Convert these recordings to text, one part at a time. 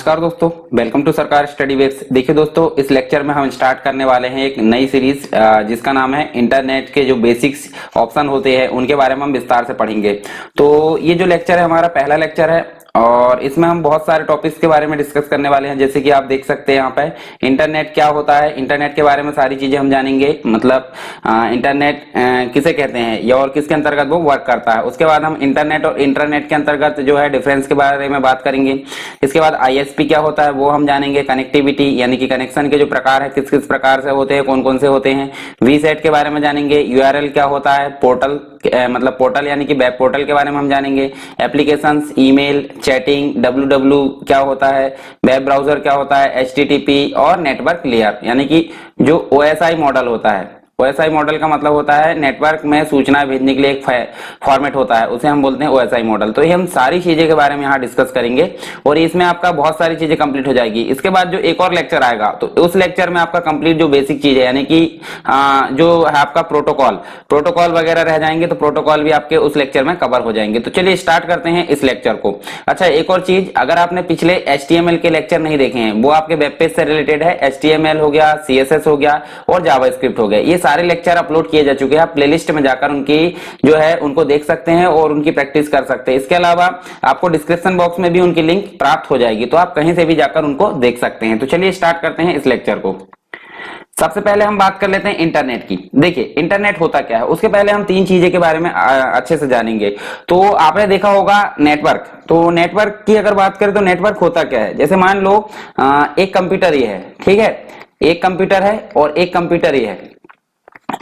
नमस्कार दोस्तों, welcome to सरकार स्टडी वेब्स। देखिए दोस्तों, इस लेक्चर में हम स्टार्ट करने वाले हैं एक नई सीरीज जिसका नाम है इंटरनेट के जो बेसिक्स ऑप्शन होते हैं उनके बारे में हम विस्तार से पढ़ेंगे। तो ये जो लेक्चर है हमारा पहला लेक्चर है और इसमें हम बहुत सारे टॉपिक्स के बारे में डिस्कस करने वाले हैं। जैसे कि आप देख सकते हैं यहाँ पे इंटरनेट क्या होता है, इंटरनेट के बारे में सारी चीजें हम जानेंगे। मतलब इंटरनेट किसे कहते हैं या और किसके अंतर्गत वो वर्क करता है। उसके बाद हम इंटरनेट और इंटरनेट के अंतर्गत जो है डिफरेंस के बारे में बात करेंगे। इसके बाद आईएसपी क्या होता है वो हम जानेंगे। कनेक्टिविटी यानी कि कनेक्शन के जो प्रकार है किस किस प्रकार से होते हैं, कौन कौन से होते हैं। वीसेट के बारे में जानेंगे। यूआरएल क्या होता है, पोर्टल मतलब पोर्टल यानी कि वेब पोर्टल के बारे में हम जानेंगे। एप्लीकेशंस, ईमेल, चैटिंग, डब्ल्यूडब्ल्यू क्या होता है, वेब ब्राउजर क्या होता है, एचटीटीपी और नेटवर्क लेयर यानी कि जो ओएसआई मॉडल होता है। ओएसआई मॉडल का मतलब होता है नेटवर्क में सूचना भेजने के लिए एक फॉर्मेट होता है, उसे हम बोलते हैं ओएसआई मॉडल। तो ये हम सारी चीजें के बारे में यहाँ डिस्कस करेंगे और इसमें आपका बहुत सारी चीजें कंप्लीट हो जाएगी। इसके बाद जो एक और लेक्चर आएगा तो उस लेक्चर में आपका कंप्लीट जो बेसिक चीज है यानी कि जो है आपका प्रोटोकॉल वगैरह रह जाएंगे, तो प्रोटोकॉल भी आपके उस लेक्चर में कवर हो जाएंगे। तो चलिए स्टार्ट करते हैं इस लेक्चर को। अच्छा, एक और चीज, अगर आपने पिछले HTML के लेक्चर नहीं देखे हैं वो आपके वेब पेज से रिलेटेड है। HTML हो गया, CSS हो गया और जावास्क्रिप्ट हो गया, ये सारे लेक्चर अपलोड किए जा चुके हैं। आप प्लेलिस्ट में जाकर उनकी जो है उनको देख सकते हैं और उनकी प्रैक्टिस कर सकते हैं। इसके अलावा आपको डिस्क्रिप्शन बॉक्स में भी उनकी लिंक प्राप्त हो जाएगी, तो आप कहीं से भी जाकर उनको देख सकते हैं। तो चलिए स्टार्ट करते हैं इस लेक्चर को। सबसे पहले हम बात कर लेते हैं इंटरनेट की। देखिए इंटरनेट होता क्या है, उसके पहले हम तीन चीजें के बारे में अच्छे से जानेंगे। तो आपने देखा होगा नेटवर्क। तो नेटवर्क की अगर बात करें तो नेटवर्क होता क्या है, जैसे मान लो एक कंप्यूटर ही है, ठीक है, एक कंप्यूटर है और एक कंप्यूटर ही है।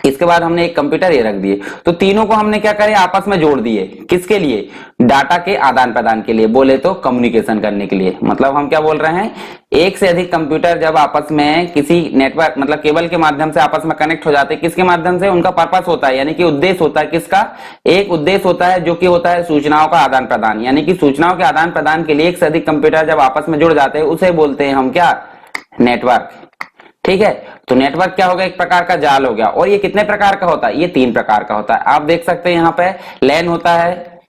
इसके बाद हमने एक कंप्यूटर ये रख दिए, तो तीनों को हमने क्या करे आपस में जोड़ दिए। किसके लिए? डाटा के आदान प्रदान के लिए, बोले तो कम्युनिकेशन करने के लिए। मतलब हम क्या बोल रहे हैं, एक से अधिक कंप्यूटर जब आपस में किसी नेटवर्क मतलब केबल के माध्यम से आपस में कनेक्ट हो जाते हैं, किसके माध्यम से? उनका पर्पस होता है यानी कि उद्देश्य होता है। किसका? एक उद्देश्य होता है जो कि होता है सूचनाओं का आदान प्रदान। यानी कि सूचनाओं के आदान प्रदान के लिए एक से अधिक कंप्यूटर जब आपस में जुड़ जाते हैं उसे बोलते हैं हम क्या? नेटवर्क। ठीक है, तो नेटवर्क क्या होगा? एक प्रकार का जाल हो गया। और ये कितने प्रकार का होता है? ये तीन प्रकार का होता है। आप देख सकते हैं यहाँ पे लैन होता है,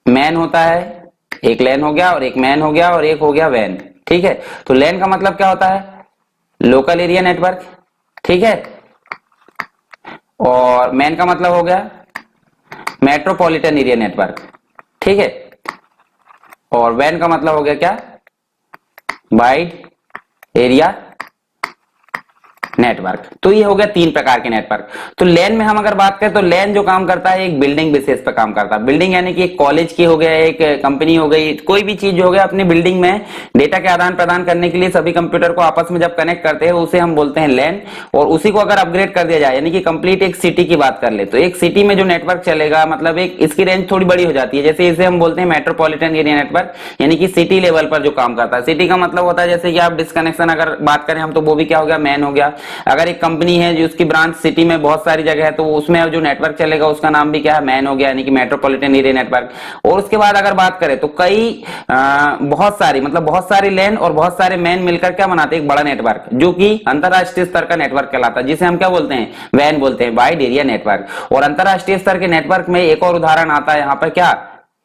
मैन होता है, एक लैन हो गया और एक मैन हो गया और एक हो गया वैन। ठीक है, तो लैन का मतलब क्या होता है? Local area network. ठीक है, और मैन का मतलब हो गया मेट्रोपॉलिटन एरिया नेटवर्क। ठीक है, और वैन का मतलब हो गया क्या? Wide area network. तो ये हो गया तीन प्रकार के नेटवर्क। तो लैन में हम अगर बात करें तो लैन जो काम करता है एक बिल्डिंग बेसिस पे काम करता है। बिल्डिंग यानी कि एक कॉलेज की हो गया, एक कंपनी हो गई, कोई भी चीज हो गया, अपनी बिल्डिंग में डेटा के आदान प्रदान करने के लिए सभी कंप्यूटर को आपस में जब कनेक्ट करते हैं उसे हम बोलते हैं लैन। और उसी को अगर अपग्रेड कर दिया जाए यानी कि कंप्लीट एक सिटी की बात कर ले तो एक सिटी में जो नेटवर्क चलेगा मतलब एक इसकी रेंज थोड़ी बड़ी हो जाती है। जैसे इसे हम बोलते हैं मेट्रोपॉलिटन एरिया नेटवर्क यानी कि सिटी लेवल पर जो काम करता है। सिटी का मतलब होता है जैसे कि आप डिस्कनेक्शन अगर बात करें हम तो वो भी क्या हो गया? मैन हो गया। अगर एक कंपनी है जो उसकी ब्रांच सिटी में बहुत सारी जगह है तो उसमें जो नेटवर्क चलेगा उसका नाम भी क्या है? मैन हो गया यानी कि मेट्रोपॉलिटन एरिया नेटवर्क। और उसके बाद अगर बात करें तो कई बहुत सारी लैन और बहुत सारे मैन मिलकर क्या बनाते हैं? एक बड़ा नेटवर्क जो कि अंतरराष्ट्रीय स्तर का नेटवर्क कहलाता है, जिसे हम क्या बोलते हैं? वैन बोलते हैं, वाइड एरिया नेटवर्क। और अंतरराष्ट्रीय स्तर के नेटवर्क में एक और उदाहरण आता है यहाँ पर क्या?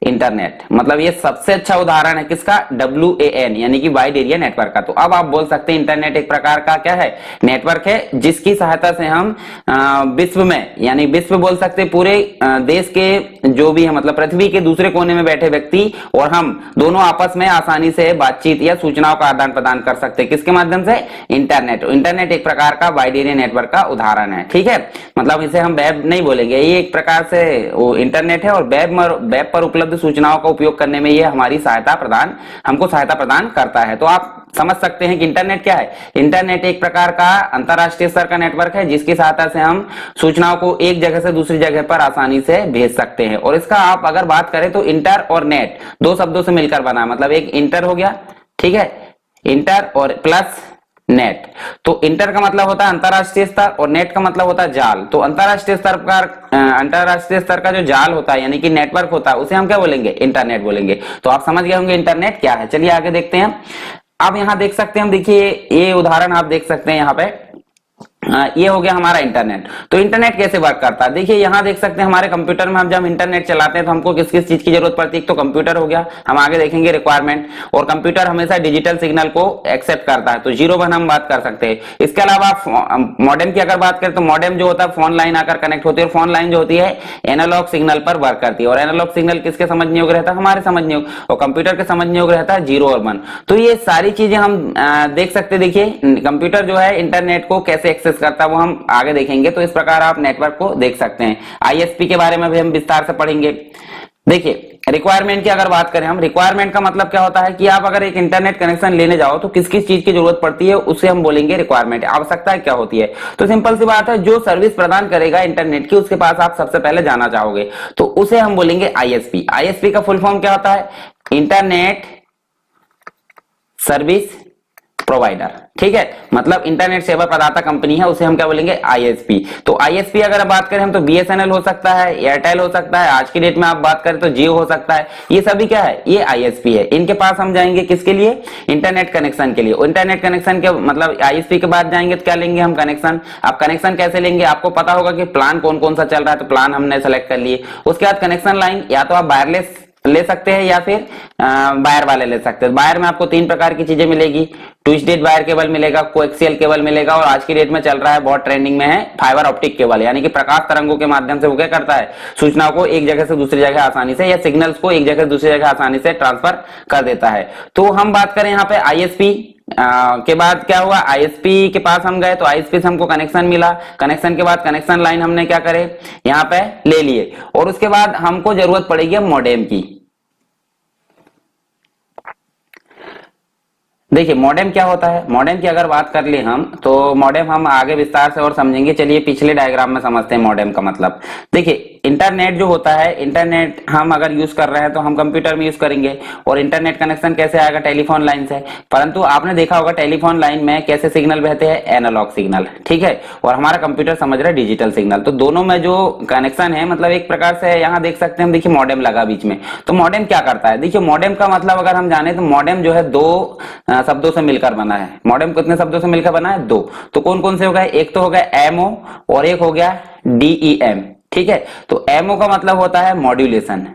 इंटरनेट। मतलब ये सबसे अच्छा उदाहरण है किसका? WAN यानी कि वाइड एरिया नेटवर्क का। तो अब आप बोल सकते हैं इंटरनेट एक प्रकार का क्या है? नेटवर्क है जिसकी सहायता से हम विश्व में यानी विश्व बोल सकते हैं पूरे देश के जो भी है मतलब पृथ्वी के दूसरे कोने में बैठे व्यक्ति और हम दोनों आपस में आसानी से बातचीत या सूचनाओं का आदान प्रदान कर सकते हैं। किसके माध्यम से? इंटरनेट। इंटरनेट एक प्रकार का वाइड एरिया नेटवर्क का उदाहरण है। ठीक है, मतलब इसे हम वेब नहीं बोलेंगे, ये एक प्रकार से वो इंटरनेट है और वेब पर उपलब्ध सूचनाओं का उपयोग करने में ये हमको सहायता प्रदान करता है। तो आप समझ सकते हैं कि इंटरनेट क्या है? इंटरनेट एक प्रकार का अंतरराष्ट्रीय स्तर का नेटवर्क है जिसकी सहायता से हम सूचनाओं को एक जगह से दूसरी जगह पर आसानी से भेज सकते हैं। और इसका आप अगर बात करें तो इंटर और नेट दो शब्दों से मिलकर बना, मतलब एक इंटर हो गया, ठीक है, इंटर और प्लस नेट। तो इंटर का मतलब होता है अंतरराष्ट्रीय स्तर और नेट का मतलब होता है जाल। तो अंतरराष्ट्रीय स्तर का जो जाल होता है यानी कि नेटवर्क होता है उसे हम क्या बोलेंगे? इंटरनेट बोलेंगे। तो आप समझ गए होंगे इंटरनेट क्या है। चलिए आगे देखते हैं। अब यहां देख सकते हैं हम, देखिए ये उदाहरण आप देख सकते हैं यहाँ पे ये हो गया हमारा इंटरनेट। तो इंटरनेट कैसे वर्क करता है, देखिए यहाँ देख सकते हैं हमारे कंप्यूटर में हम जब इंटरनेट चलाते हैं तो हमको किस किस चीज की जरूरत पड़ती है। एक तो कंप्यूटर हो गया, हम आगे देखेंगे रिक्वायरमेंट, और कंप्यूटर हमेशा डिजिटल सिग्नल को एक्सेप्ट करता है, तो 0 1 हम बात कर सकते हैं। इसके अलावा मॉडेम की अगर बात करें तो मॉडेम जो होता है फोन लाइन आकर कनेक्ट होती है, और फोन लाइन जो होती है एनालॉग सिग्नल पर वर्क करती है, और एनालॉग सिग्नल किसके समझने योग्य रहता है, हमारे समझने योग्य, और कंप्यूटर के समझने योग्य रहता है 0 और 1। तो ये सारी चीजें हम देख सकते हैं। देखिए कंप्यूटर जो है इंटरनेट को कैसे एक्सेस करता है वो हम आगे देखेंगे। तो इस प्रकार आप नेटवर्क को देख सकते हैं। आईएसपी के बारे में भी हम विस्तार से पढ़ेंगे। देखिए रिक्वायरमेंट की अगर बात करें हम, रिक्वायरमेंट का मतलब क्या होता है कि आप अगर एक इंटरनेट कनेक्शन लेने जाओ तो किस किस चीज की जरूरत पड़ती है उसे हम बोलेंगे रिक्वायरमेंट। आवश्यकता क्या होती है, तो सिंपल सी बात है, जो सर्विस प्रदान करेगा इंटरनेट की उसके पास आप सबसे पहले जाना चाहोगे, तो उसे हम बोलेंगे आईएसपी। आईएसपी का फुल फॉर्म क्या होता है, इंटरनेट सर्विस प्रोवाइडर, ठीक है, मतलब इंटरनेट सेवा प्रदाता कंपनी है, उसे हम क्या बोलेंगे आईएसपी। तो आईएसपी अगर बात करें हम तो बीएसएनएल हो सकता है, एयरटेल हो सकता है, आज की डेट में आप बात करें तो जियो हो सकता है, ये सभी क्या है, ये आईएसपी है। इनके पास हम जाएंगे किसके लिए, इंटरनेट कनेक्शन के लिए। इंटरनेट कनेक्शन के मतलब आईएसपी के बाद जाएंगे तो क्या लेंगे हम, कनेक्शन। आप कनेक्शन कैसे लेंगे, आपको पता होगा कि प्लान कौन कौन सा चल रहा है, तो प्लान हमने सेलेक्ट कर लिए। उसके बाद कनेक्शन लाइन, या तो आप वायरलेस ले सकते हैं या फिर वायर वाले ले सकते हैं। वायर में आपको 3 प्रकार की चीजें मिलेगी, ट्विस्टेड वायर केबल मिलेगा, कोएक्सियल केबल मिलेगा, और आज की डेट में चल रहा है, बहुत ट्रेंडिंग में है, फाइबर ऑप्टिक केबल, यानी कि प्रकाश तरंगों के माध्यम से वो क्या करता है, सूचनाओं को एक जगह से दूसरी जगह आसानी से, या सिग्नल्स को एक जगह से दूसरी जगह आसानी से ट्रांसफर कर देता है। तो हम बात करें यहाँ पे आईएसपी के बाद क्या हुआ, आईएसपी के पास हम गए तो आईएसपी से हमको कनेक्शन मिला, कनेक्शन के बाद कनेक्शन लाइन हमने क्या करे यहाँ पे ले लिए, और उसके बाद हमको जरूरत पड़ेगी मॉडेम की। देखिए मॉडेम क्या होता है, मॉडेम की अगर बात कर ले हम तो मॉडेम हम आगे विस्तार से और समझेंगे। चलिए पिछले डायग्राम में समझते हैं मॉडेम का मतलब। देखिए इंटरनेट जो होता है, इंटरनेट हम अगर यूज कर रहे हैं तो हम कंप्यूटर में यूज करेंगे, और इंटरनेट कनेक्शन कैसे आएगा, टेलीफोन लाइन से। परंतु आपने देखा होगा टेलीफोन लाइन में कैसे सिग्नल बहते हैं, एनालॉग सिग्नल, ठीक है, और हमारा कंप्यूटर समझ रहा है डिजिटल सिग्नल। तो दोनों में जो कनेक्शन है, मतलब एक प्रकार से यहाँ देख सकते हैं हम, देखिए मॉडेम लगा बीच में। तो मॉडेम क्या करता है, देखिए मॉडेम का मतलब अगर हम जाने तो मॉडेम जो है 2 शब्दों से मिलकर बना है। मॉडेम कितने शब्दों से मिलकर बना है, 2। तो कौन कौन से हो गए, एक तो हो गया एमओ और एक हो गया डीईएम, ठीक है। तो एमओ का मतलब होता है मॉड्यूलेशन,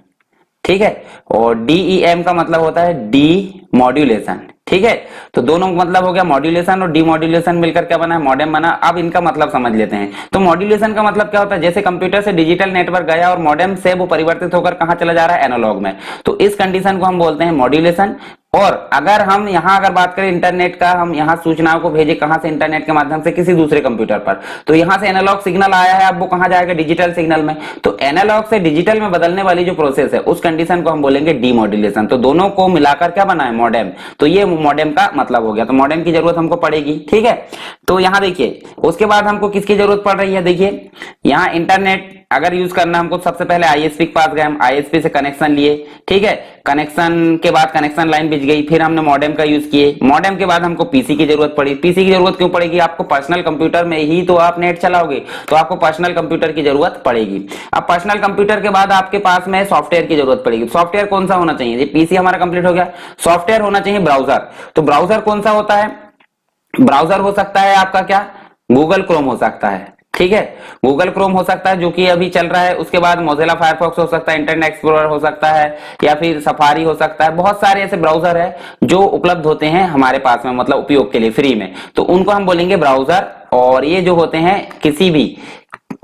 ठीक है, और डीईएम का मतलब होता है डी मॉड्यूलेशन, ठीक है। तो दोनों का मतलब हो गया मॉड्यूलेशन और डीमॉड्यूलेशन मिलकर क्या बना है, मॉडेम बना। अब इनका मतलब समझ लेते हैं। तो मॉड्यूलेशन का मतलब क्या होता है, जैसे कंप्यूटर से डिजिटल नेटवर्क गया और मॉडेम से वो परिवर्तित होकर कहां चला जा रहा है, एनालॉग में, तो इस कंडीशन को हम बोलते हैं मॉड्यूलेशन। और अगर हम यहां अगर बात करें इंटरनेट का, हम यहां सूचनाओं को भेजे कहां से, इंटरनेट के माध्यम से किसी दूसरे कंप्यूटर पर, तो यहां से एनालॉग सिग्नल आया है, अब वो कहां जाएगा, डिजिटल सिग्नल में। तो एनालॉग से डिजिटल में बदलने वाली जो प्रोसेस है उस कंडीशन को हम बोलेंगे डीमॉड्यूलेशन। तो दोनों को मिलाकर क्या बना है, मॉडेम। तो ये मॉडेम का मतलब हो गया। तो मॉडेम की जरूरत हमको पड़ेगी, ठीक है। तो यहां देखिए उसके बाद हमको किसकी जरूरत पड़ रही है, देखिए यहां इंटरनेट अगर यूज करना हमको, सबसे पहले आईएसपी के पास गए, हम आईएसपी से कनेक्शन लिए, ठीक है। कनेक्शन के बाद कनेक्शन लाइन बिछ गई, फिर हमने मॉडेम का यूज किए। मॉडेम के बाद हमको पीसी की जरूरत पड़ी। पीसी की जरूरत क्यों पड़ेगी, आपको पर्सनल कंप्यूटर में ही तो आप नेट चलाओगे, तो आपको पर्सनल कंप्यूटर की जरूरत पड़ेगी। अब पर्सनल कंप्यूटर के बाद आपके पास में सॉफ्टवेयर की जरूरत पड़ेगी। सॉफ्टवेयर कौन सा होना चाहिए, पीसी हमारा कंप्लीट हो गया, सॉफ्टवेयर होना चाहिए ब्राउजर। तो ब्राउजर कौन सा होता है, ब्राउजर हो सकता है आपका क्या, गूगल क्रोम हो सकता है, ठीक है, गूगल क्रोम हो सकता है जो कि अभी चल रहा है। उसके बाद मोजिला फायरफॉक्स हो सकता है, इंटरनेट एक्सप्लोरर हो सकता है, या फिर सफारी हो सकता है। बहुत सारे ऐसे ब्राउजर है जो उपलब्ध होते हैं हमारे पास में, मतलब उपयोग के लिए फ्री में, तो उनको हम बोलेंगे ब्राउजर। और ये जो होते हैं किसी भी,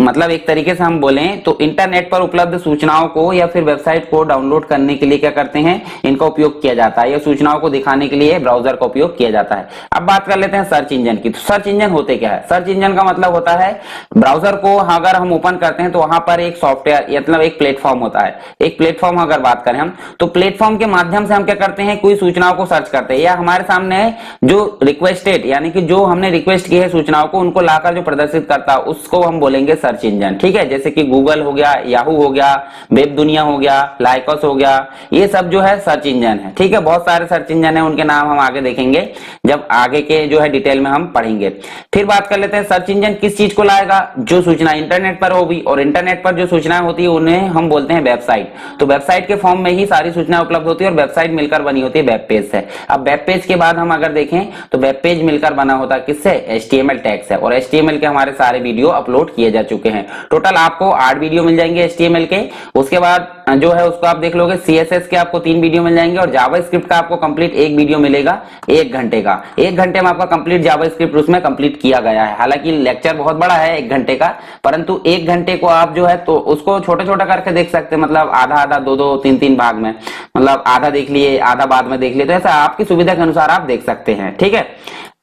मतलब एक तरीके से हम बोलें तो इंटरनेट पर उपलब्ध सूचनाओं को या फिर वेबसाइट को डाउनलोड करने के लिए क्या करते हैं, इनका उपयोग किया जाता है, या सूचनाओं को दिखाने के लिए ब्राउजर का उपयोग किया जाता है। अब बात कर लेते हैं सर्च इंजन की। तो सर्च इंजन होते क्या है, सर्च इंजन का मतलब होता है ब्राउजर को अगर हम ओपन करते हैं तो वहां पर एक सॉफ्टवेयर मतलब एक प्लेटफॉर्म होता है। एक प्लेटफॉर्म अगर बात करें हम, तो प्लेटफॉर्म के माध्यम से हम क्या करते हैं, कोई सूचनाओं को सर्च करते हैं, या हमारे सामने जो रिक्वेस्टेड यानी कि जो हमने रिक्वेस्ट की है सूचनाओं को, उनको लाकर जो प्रदर्शित करता है उसको हम बोलेंगे सर्च इंजन, ठीक है। जैसे कि गूगल हो गया, याहू हो गया, वेब दुनिया हो गया, लाइकस हो गया, ये सब जो है सर्च इंजन है, ठीक है। बहुत सारे सर्च इंजन है, उनके नाम हम आगे देखेंगे। जब आगे के जो है डिटेल में हम पढ़ेंगे। फिर बात कर लेते हैं सर्च इंजन किस चीज को लाएगा, जो सूचना इंटरनेट पर होगी, और इंटरनेट पर जो सूचनाएं होती है उन्हें हम बोलते हैं वेबसाइट। तो वेबसाइट के फॉर्म में ही सारी सूचनाएं उपलब्ध होती है और वेबसाइट मिलकर बनी होती है वेब पेज से। अब वेब पेज के बाद हम अगर देखें तो वेब पेज मिलकर बना होता है किससे, HTML टैग से, और HTML के हमारे सारे वीडियो अपलोड किए जा चुके हैं। टोटल आपको 8 वीडियो मिल जाएंगे HTML के। उसके बाद जो है उसको आप देख लोगे, CSS के आपको 3 वीडियो मिल जाएंगे, और जावास्क्रिप्ट का आपको कंप्लीट 1 वीडियो मिलेगा 1 घंटे का। 1 घंटे में आपका कंप्लीट जावास्क्रिप्ट उसमें कंप्लीट किया गया है। हालांकि लेक्चर बहुत बड़ा है 1 घंटे का, परंतु 1 घंटे को आप जो है तो उसको छोटा छोटा करके देख सकते हैं, मतलब आधा आधा 2-2 3-3 भाग में, मतलब आधा देख लिए आधा बाद में देख लिए, तो ऐसा आपकी सुविधा के अनुसार आप देख सकते हैं। ठीक है,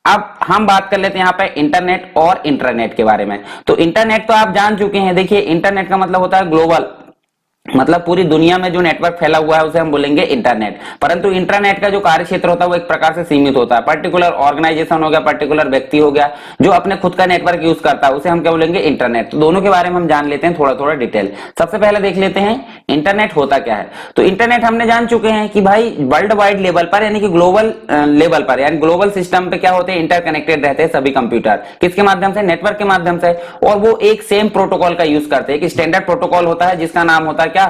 अब हम बात कर लेते हैं यहाँ पे इंटरनेट और इंट्रानेट के बारे में। तो इंटरनेट तो आप जान चुके हैं। देखिए इंटरनेट का मतलब होता है ग्लोबल, मतलब पूरी दुनिया में जो नेटवर्क फैला हुआ है उसे हम बोलेंगे इंटरनेट। परंतु इंटरनेट का जो कार्य क्षेत्र होता है वो एक प्रकार से सीमित होता है। पर्टिकुलर ऑर्गेनाइजेशन हो गया, पर्टिकुलर व्यक्ति हो गया जो अपने खुद का नेटवर्क यूज करता है, उसे हम क्या बोलेंगे, इंटरनेट। तो दोनों के बारे में हम जान लेते हैं थोड़ा थोड़ा डिटेल। सबसे पहले देख लेते हैं इंटरनेट होता क्या है। तो इंटरनेट हमने जान चुके हैं कि भाई वर्ल्ड वाइड लेवल पर, यानी कि ग्लोबल लेवल पर, यानी ग्लोबल सिस्टम पे क्या होते हैं, इंटरकनेक्टेड रहते हैं सभी कंप्यूटर। किसके माध्यम से, नेटवर्क के माध्यम से, और वो एक सेम प्रोटोकॉल का यूज करते हैं। एक स्टैंडर्ड प्रोटोकॉल होता है जिसका नाम होता है क्या,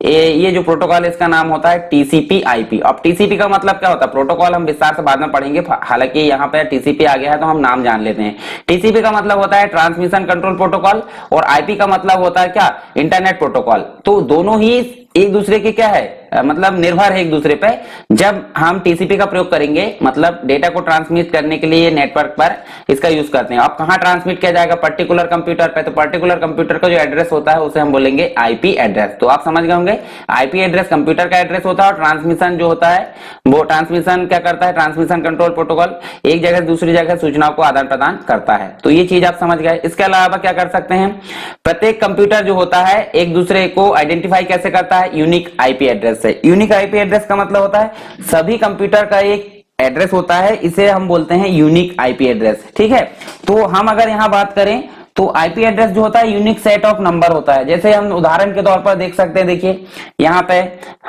ये जो प्रोटोकॉल है इसका नाम होता है TCP/IP। अब TCP का मतलब क्या होता है, प्रोटोकॉल हम विस्तार से बाद में पढ़ेंगे, हालांकि यहाँ पे TCP आ गया है तो हम नाम जान लेते हैं। TCP का मतलब होता है ट्रांसमिशन कंट्रोल प्रोटोकॉल, और IP का मतलब होता है क्या, इंटरनेट प्रोटोकॉल। तो दोनों ही एक दूसरे के क्या है, मतलब निर्भर है एक दूसरे पे। जब हम TCP का प्रयोग करेंगे, मतलब डेटा को ट्रांसमिट करने के लिए नेटवर्क पर इसका यूज करते हैं। अब कहां ट्रांसमिट किया जाएगा, पर्टिकुलर कंप्यूटर पे। तो पर्टिकुलर कंप्यूटर का जो एड्रेस होता है उसे हम बोलेंगे IP एड्रेस। तो आप समझ गए होंगे, IP एड्रेस कंप्यूटर का एड्रेस होता है, और ट्रांसमिशन जो होता है वो ट्रांसमिशन क्या करता है, ट्रांसमिशन कंट्रोल प्रोटोकॉल एक जगह से दूसरी जगह सूचनाओं को आदान प्रदान करता है। तो ये चीज आप समझ गए। इसके अलावा क्या कर सकते हैं, प्रत्येक कंप्यूटर जो होता है एक दूसरे को आइडेंटिफाई कैसे करता है, यूनिक IP एड्रेस से। यूनिक IP एड्रेस का मतलब होता है सभी कंप्यूटर का एक एड्रेस होता है, इसे हम बोलते हैं यूनिक IP एड्रेस। ठीक है, तो हम अगर यहां बात करें तो IP एड्रेस जो होता है यूनिक सेट ऑफ नंबर होता है। जैसे हम उदाहरण के तौर पर देख सकते हैं, देखिए यहाँ पे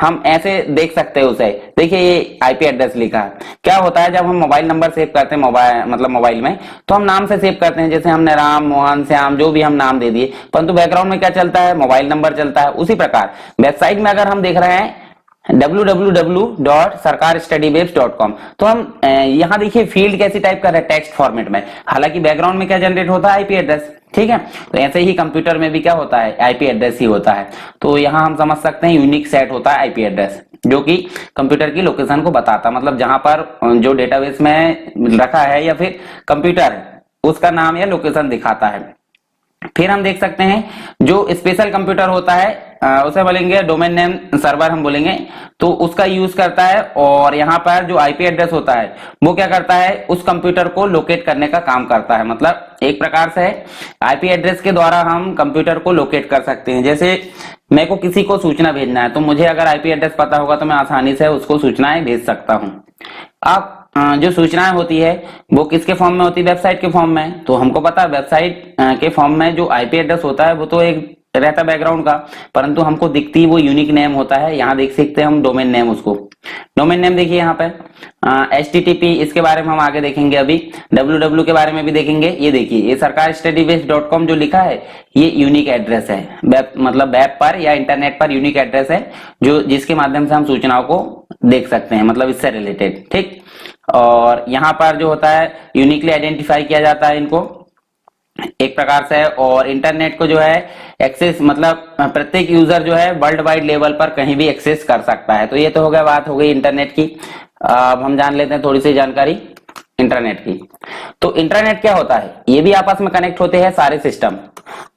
हम ऐसे देख सकते हैं उसे, देखिए ये IP एड्रेस लिखा है। क्या होता है, जब हम मोबाइल नंबर सेव करते हैं मोबाइल मतलब मोबाइल में, तो हम नाम से सेव करते हैं। जैसे हमने राम, मोहन, श्याम जो भी हम नाम दे दिए, परंतु बैकग्राउंड में क्या चलता है, मोबाइल नंबर चलता है। उसी प्रकार वेबसाइट में अगर हम देख रहे हैं www.sarkarstudywebs.com, तो हम यहाँ देखिए फील्ड कैसी टाइप कर रहे हैं, टेक्स्ट फॉर्मेट में। हालांकि बैकग्राउंड में क्या जनरेट होता है, IP एड्रेस। ठीक है, तो ऐसे ही कंप्यूटर में भी क्या होता है, IP एड्रेस ही होता है। तो यहाँ हम समझ सकते हैं यूनिक सेट होता है IP एड्रेस, जो कि कंप्यूटर की लोकेशन को बताता, मतलब जहां पर जो डेटाबेस में रखा है या फिर कंप्यूटर है उसका नाम या लोकेशन दिखाता है। फिर हम देख सकते हैं जो स्पेशल कंप्यूटर होता है उसे बोलेंगे डोमेन नेम सर्वर हम बोलेंगे, तो उसका यूज करता है। और यहाँ पर जो IP एड्रेस होता है वो क्या करता है, उस कंप्यूटर को लोकेट करने का काम करता है। मतलब एक प्रकार से IP एड्रेस के द्वारा हम कंप्यूटर को लोकेट कर सकते हैं। जैसे मेरे को किसी को सूचना भेजना है, तो मुझे अगर IP एड्रेस पता होगा तो मैं आसानी से उसको सूचनाएं भेज सकता हूँ। अब जो सूचनाएं होती है वो किसके फॉर्म में होती है, वेबसाइट के फॉर्म में। तो हमको पता है वेबसाइट के फॉर्म में जो IP एड्रेस होता है वो तो एक रहता बैकग्राउंड का, परंतु हमको दिखती वो यूनिक नेम होता है। यहाँ देख सकते हैं हम डोमेन नेम, उसको डोमेन नेम देखिए यहाँ पे HTTP, इसके बारे में हम आगे देखेंगे। अभी www के बारे में भी देखेंगे। ये देखिए ये sarkarstudywebs.com जो लिखा है ये यूनिक एड्रेस है, मतलब वेब पर या इंटरनेट पर यूनिक एड्रेस है, जो जिसके माध्यम से हम सूचनाओं को देख सकते हैं, मतलब इससे रिलेटेड। ठीक, और यहाँ पर जो होता है यूनिकली आइडेंटिफाई किया जाता है इनको एक प्रकार से। और इंटरनेट को जो है एक्सेस, मतलब प्रत्येक यूजर जो है वर्ल्ड वाइड लेवल पर कहीं भी एक्सेस कर सकता है। तो ये तो हो गया, बात हो गई इंटरनेट की। अब हम जान लेते हैं थोड़ी सी जानकारी इंटरनेट की। तो इंटरनेट क्या होता है, ये भी आपस में कनेक्ट होते हैं सारे सिस्टम,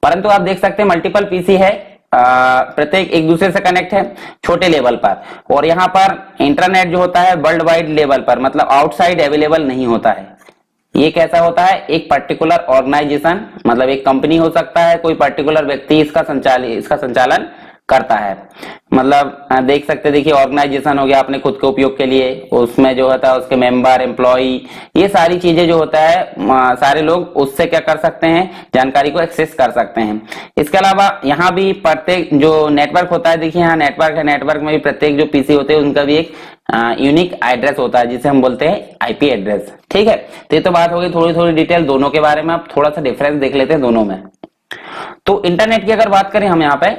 परंतु आप देख सकते हैं मल्टीपल PC है, प्रत्येक एक दूसरे से कनेक्ट है छोटे लेवल पर। और यहाँ पर इंटरनेट जो होता है वर्ल्ड वाइड लेवल पर, मतलब आउटसाइड अवेलेबल नहीं होता है। ये कैसा होता है, एक पर्टिकुलर ऑर्गेनाइजेशन, मतलब एक कंपनी हो सकता है, कोई पर्टिकुलर व्यक्ति इसका संचालन करता है। मतलब देख सकते, देखिए ऑर्गेनाइजेशन हो गया अपने खुद के उपयोग के लिए, उसमें जो होता है उसके मेंबर, एम्प्लॉई, ये सारी चीजें जो होता है सारे लोग उससे क्या कर सकते हैं, जानकारी को एक्सेस कर सकते हैं। इसके अलावा यहाँ भी प्रत्येक जो नेटवर्क होता है, देखिए यहाँ नेटवर्क है, नेटवर्क में भी प्रत्येक जो पीसी होते हैं उनका भी एक यूनिक एड्रेस होता है जिसे हम बोलते हैं आईपी एड्रेस। ठीक है, तो ये तो बात हो गई थोड़ी थोड़ी डिटेल दोनों के बारे में। अब थोड़ा सा डिफरेंस देख लेते हैं दोनों में। तो इंटरनेट की अगर बात करें हम यहाँ पे,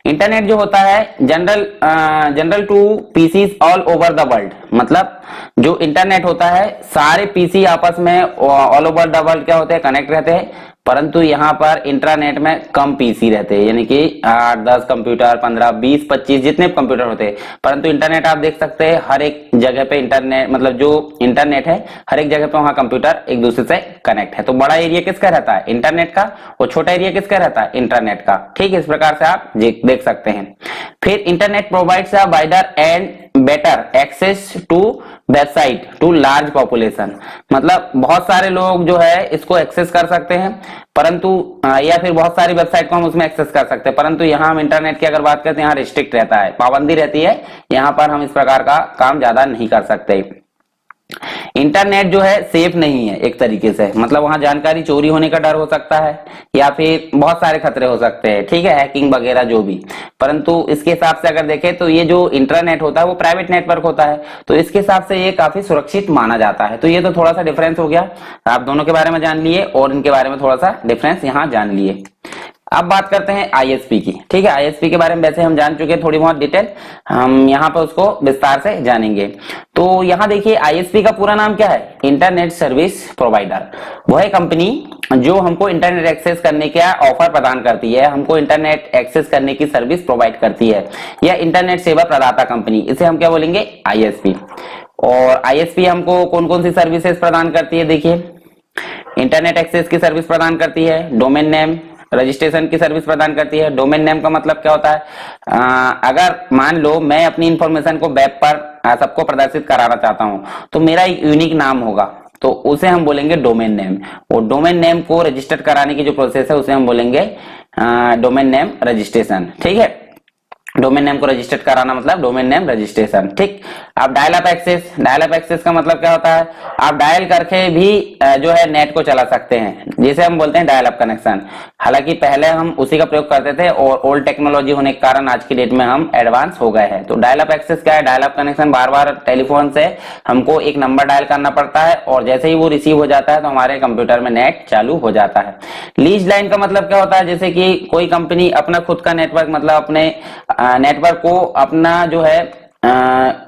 इंटरनेट जो होता है general to PCs all over the world, मतलब जो इंटरनेट होता है सारे पीसी आपस में ऑल ओवर द वर्ल्ड क्या होते हैं, कनेक्ट रहते हैं। परंतु यहाँ पर इंट्रानेट में कम पीसी रहते हैं, यानी कि 8 10 कंप्यूटर, 15 20 25 जितने कंप्यूटर होते हैं। परंतु इंटरनेट आप देख सकते हैं हर एक जगह पे इंटरनेट, मतलब जो इंटरनेट है हर एक जगह पे वहां कंप्यूटर एक दूसरे से कनेक्ट है। तो बड़ा एरिया किसका रहता है, इंटरनेट का, और छोटा एरिया किसका रहता है, इंटरनेट का। ठीक है, इस प्रकार से आप देख सकते हैं। फिर internet provides a wider and better access to website to large population, मतलब बहुत सारे लोग जो है इसको एक्सेस कर सकते हैं, परंतु या फिर बहुत सारी वेबसाइट को हम उसमें एक्सेस कर सकते हैं। परंतु यहाँ हम इंटरनेट की अगर बात करते हैं यहाँ रिस्ट्रिक्ट रहता है, पाबंदी रहती है, यहाँ पर हम इस प्रकार का काम ज्यादा नहीं कर सकते। इंटरनेट जो है सेफ नहीं है एक तरीके से, मतलब वहां जानकारी चोरी होने का डर हो सकता है या फिर बहुत सारे खतरे हो सकते हैं। ठीक है, हैकिंग वगैरह जो भी। परंतु इसके हिसाब से अगर देखें तो ये जो इंटरनेट होता है वो प्राइवेट नेटवर्क होता है, तो इसके हिसाब से ये काफी सुरक्षित माना जाता है। तो ये तो थोड़ा सा डिफरेंस हो गया, आप दोनों के बारे में जान लिए और इनके बारे में थोड़ा सा डिफरेंस यहाँ जान लिए। अब बात करते हैं आईएसपी की। ठीक है, आईएसपी के बारे में वैसे हम जान चुके हैं थोड़ी बहुत डिटेल, हम यहाँ पर उसको विस्तार से जानेंगे। तो यहाँ देखिए आईएसपी का पूरा नाम क्या है, इंटरनेट सर्विस प्रोवाइडर। वह है कंपनी जो हमको इंटरनेट एक्सेस करने का ऑफर प्रदान करती है, हमको इंटरनेट एक्सेस करने की सर्विस प्रोवाइड करती है, या इंटरनेट सेवा प्रदाता कंपनी, इसे हम क्या बोलेंगे, आईएसपी। और आईएसपी हमको कौन कौन सी सर्विसेज प्रदान करती है, देखिए इंटरनेट एक्सेस की सर्विस प्रदान करती है, डोमेन नेम रजिस्ट्रेशन की सर्विस प्रदान करती है। डोमेन नेम का मतलब क्या होता है, अगर मान लो मैं अपनी इंफॉर्मेशन को वेब पर सबको प्रदर्शित कराना चाहता हूं तो मेरा एक यूनिक नाम होगा, तो उसे हम बोलेंगे डोमेन नेम। और डोमेन नेम को रजिस्टर कराने की जो प्रोसेस है उसे हम बोलेंगे डोमेन नेम रजिस्ट्रेशन। ठीक है, डोमेन नेम को रजिस्टर्ड कराना मतलब डोमेन नेम रजिस्ट्रेशन। ठीक, अब dial up access, dial up access का मतलब क्या होता है, आप डायल करके भी जो है नेट को चला सकते हैं, जिसे हम बोलते हैं डायल अप कनेक्शन। हालांकि पहले हम उसी का प्रयोग करते थे और ओल्ड टेक्नोलॉजी होने के कारण आज की डेट में हम एडवांस हो गए हैं। तो डायल अप एक्सेस क्या है, डायल अप कनेक्शन, बार बार टेलीफोन से हमको एक नंबर डायल करना पड़ता है और जैसे ही वो रिसीव हो जाता है तो हमारे कंप्यूटर में नेट चालू हो जाता है। लीज लाइन का मतलब क्या होता है, जैसे कि कोई कंपनी अपना खुद का नेटवर्क, मतलब अपने नेटवर्क को अपना जो है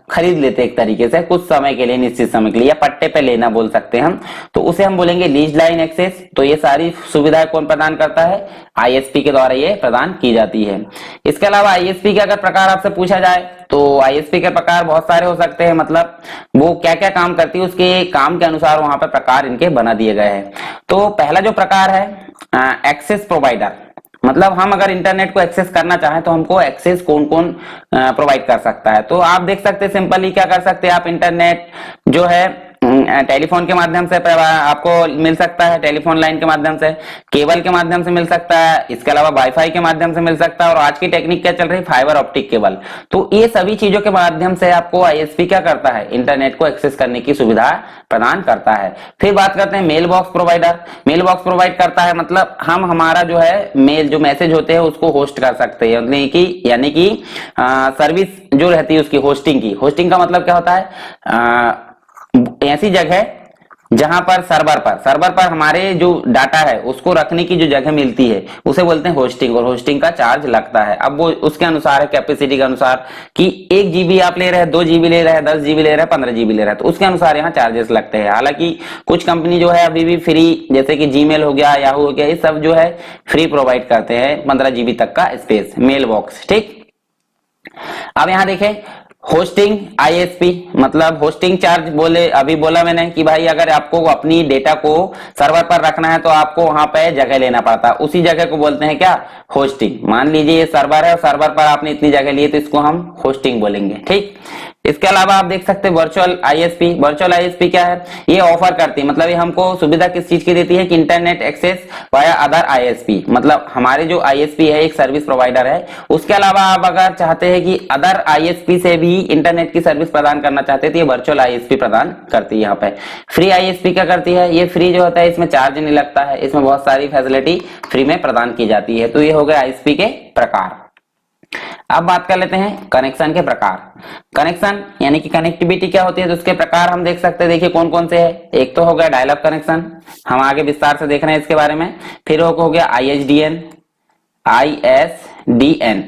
खरीद लेते एक तरीके से कुछ समय के लिए, निश्चित समय के लिए, या पट्टे पे लेना बोल सकते हैं हम, तो उसे हम बोलेंगे लीज लाइन एक्सेस। तो ये सारी सुविधाएं कौन प्रदान करता है, आईएसपी के द्वारा ये प्रदान की जाती है। इसके अलावा आईएसपी के अगर प्रकार आपसे पूछा जाए तो आईएसपी के प्रकार बहुत सारे हो सकते हैं, मतलब वो क्या क्या काम करती है उसके काम के अनुसार वहां पर प्रकार इनके बना दिए गए हैं। तो पहला जो प्रकार है एक्सेस प्रोवाइडर, मतलब हम अगर इंटरनेट को एक्सेस करना चाहें तो हमको एक्सेस कौन कौन प्रोवाइड कर सकता है। तो आप देख सकते हैं सिंपली क्या कर सकते हैं, आप इंटरनेट जो है टेलीफोन के माध्यम से आपको मिल सकता है, टेलीफोन लाइन के माध्यम से, केबल के माध्यम से मिल सकता है, इसके अलावा वाईफाई के माध्यम से मिल सकता है, और आज की टेक्निक क्या चल रही है, फाइबर ऑप्टिक केबल। तो ये सभी चीजों के माध्यम से आपको आईएसपी क्या करता है, इंटरनेट को एक्सेस करने की सुविधा प्रदान करता है। फिर बात करते हैं mail box provider. Mail box provide करता है मतलब हम हमारा जो है मेल जो मैसेज होते हैं उसको होस्ट कर सकते हैं, यानी कि सर्विस जो रहती है उसकी होस्टिंग की। होस्टिंग का मतलब क्या होता है, ऐसी जगह जहां पर सर्वर पर हमारे जो डाटा है उसको रखने की जो जगह मिलती है उसे बोलते हैं होस्टिंग, और होस्टिंग का चार्ज लगता है। अब वो उसके अनुसार है, कैपेसिटी के अनुसार, कि 1 GB आप ले रहे हैं, 2 GB ले रहे हैं, 10 GB ले रहे हैं, 15 GB ले रहे हैं, तो उसके अनुसार यहाँ चार्जेस लगते हैं। हालांकि कुछ कंपनी जो है अभी भी फ्री, जैसे कि जीमेल हो गया, याहू हो गया, ये सब जो है फ्री प्रोवाइड करते हैं 15 GB तक का स्पेस मेल बॉक्स। ठीक, अब यहाँ देखें होस्टिंग आईएसपी, मतलब होस्टिंग चार्ज अभी बोला मैंने कि भाई अगर आपको अपनी डेटा को सर्वर पर रखना है तो आपको वहां पे जगह लेना पड़ता है, उसी जगह को बोलते हैं क्या, होस्टिंग। मान लीजिए ये सर्वर है और सर्वर पर आपने इतनी जगह ली है तो इसको हम होस्टिंग बोलेंगे। ठीक, इसके अलावा आप देख सकते हैं वर्चुअल आईएसपी। वर्चुअल आईएसपी क्या है, ये ऑफर करती है, मतलब ये हमको सुविधा किस चीज की देती है कि internet access via other ISP, मतलब हमारे जो आईएसपी है एक सर्विस प्रोवाइडर है, उसके अलावा आप अगर चाहते हैं कि अदर आईएसपी से भी इंटरनेट की सर्विस प्रदान करना चाहते हैं तो ये वर्चुअल आईएसपी प्रदान करती है। यहाँ पे फ्री आईएसपी क्या करती है, ये फ्री जो होता है इसमें चार्ज नहीं लगता है, इसमें बहुत सारी फैसिलिटी फ्री में प्रदान की जाती है। तो ये हो गया आईएसपी के प्रकार। अब बात कर लेते हैं कनेक्शन के प्रकार। कनेक्शन यानी कि कनेक्टिविटी क्या होती है, तो उसके प्रकार हम देख सकते हैं, देखिए कौन कौन से है। एक तो हो गया डायल अप कनेक्शन, हम आगे विस्तार से देख रहे हैं इसके बारे में। फिर हो गया आईएसडीएन।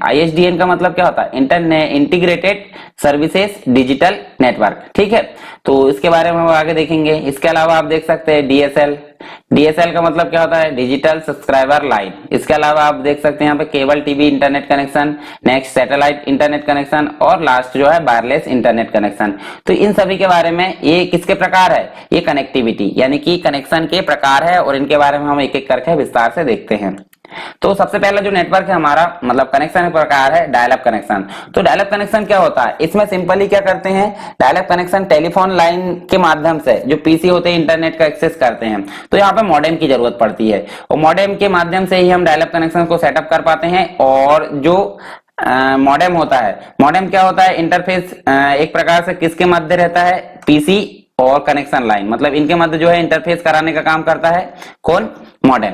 आईएसडीएन का मतलब क्या होता है, internet integrated services digital network, ठीक है, तो इसके बारे में हम आगे देखेंगे। इसके अलावा आप देख सकते हैं डीएसएल। डीएसएल का मतलब क्या होता है, डिजिटल सब्सक्राइबर लाइन। इसके अलावा आप देख सकते हैं यहाँ पे cable TV internet connection, next satellite internet connection और लास्ट जो है वायरलेस इंटरनेट कनेक्शन। तो इन सभी के बारे में, ये किसके प्रकार है, ये कनेक्टिविटी यानी कि कनेक्शन के प्रकार है, और इनके बारे में हम एक एक करके विस्तार से देखते हैं। तो सबसे पहला जो नेटवर्क है हमारा, मतलब कनेक्शन का प्रकार है डायल अप कनेक्शन। तो डायल अप कनेक्शन क्या होता है, इसमें सिंपली क्या करते हैं, dial up connection telephone line के माध्यम से जो पीसी होते हैं इंटरनेट का एक्सेस करते हैं, तो यहाँ पे मॉडेम की जरूरत पड़ती है, और मॉडेम के माध्यम से ही हम डायल अप कनेक्शन को सेटअप कर पाते हैं। और जो मॉडेम होता है, मॉडेम क्या होता है, इंटरफेस एक प्रकार से किसके मध्य रहता है, पीसी और कनेक्शन लाइन, मतलब इनके मध्य जो है इंटरफेस कराने का काम करता है कौन, मॉडेम।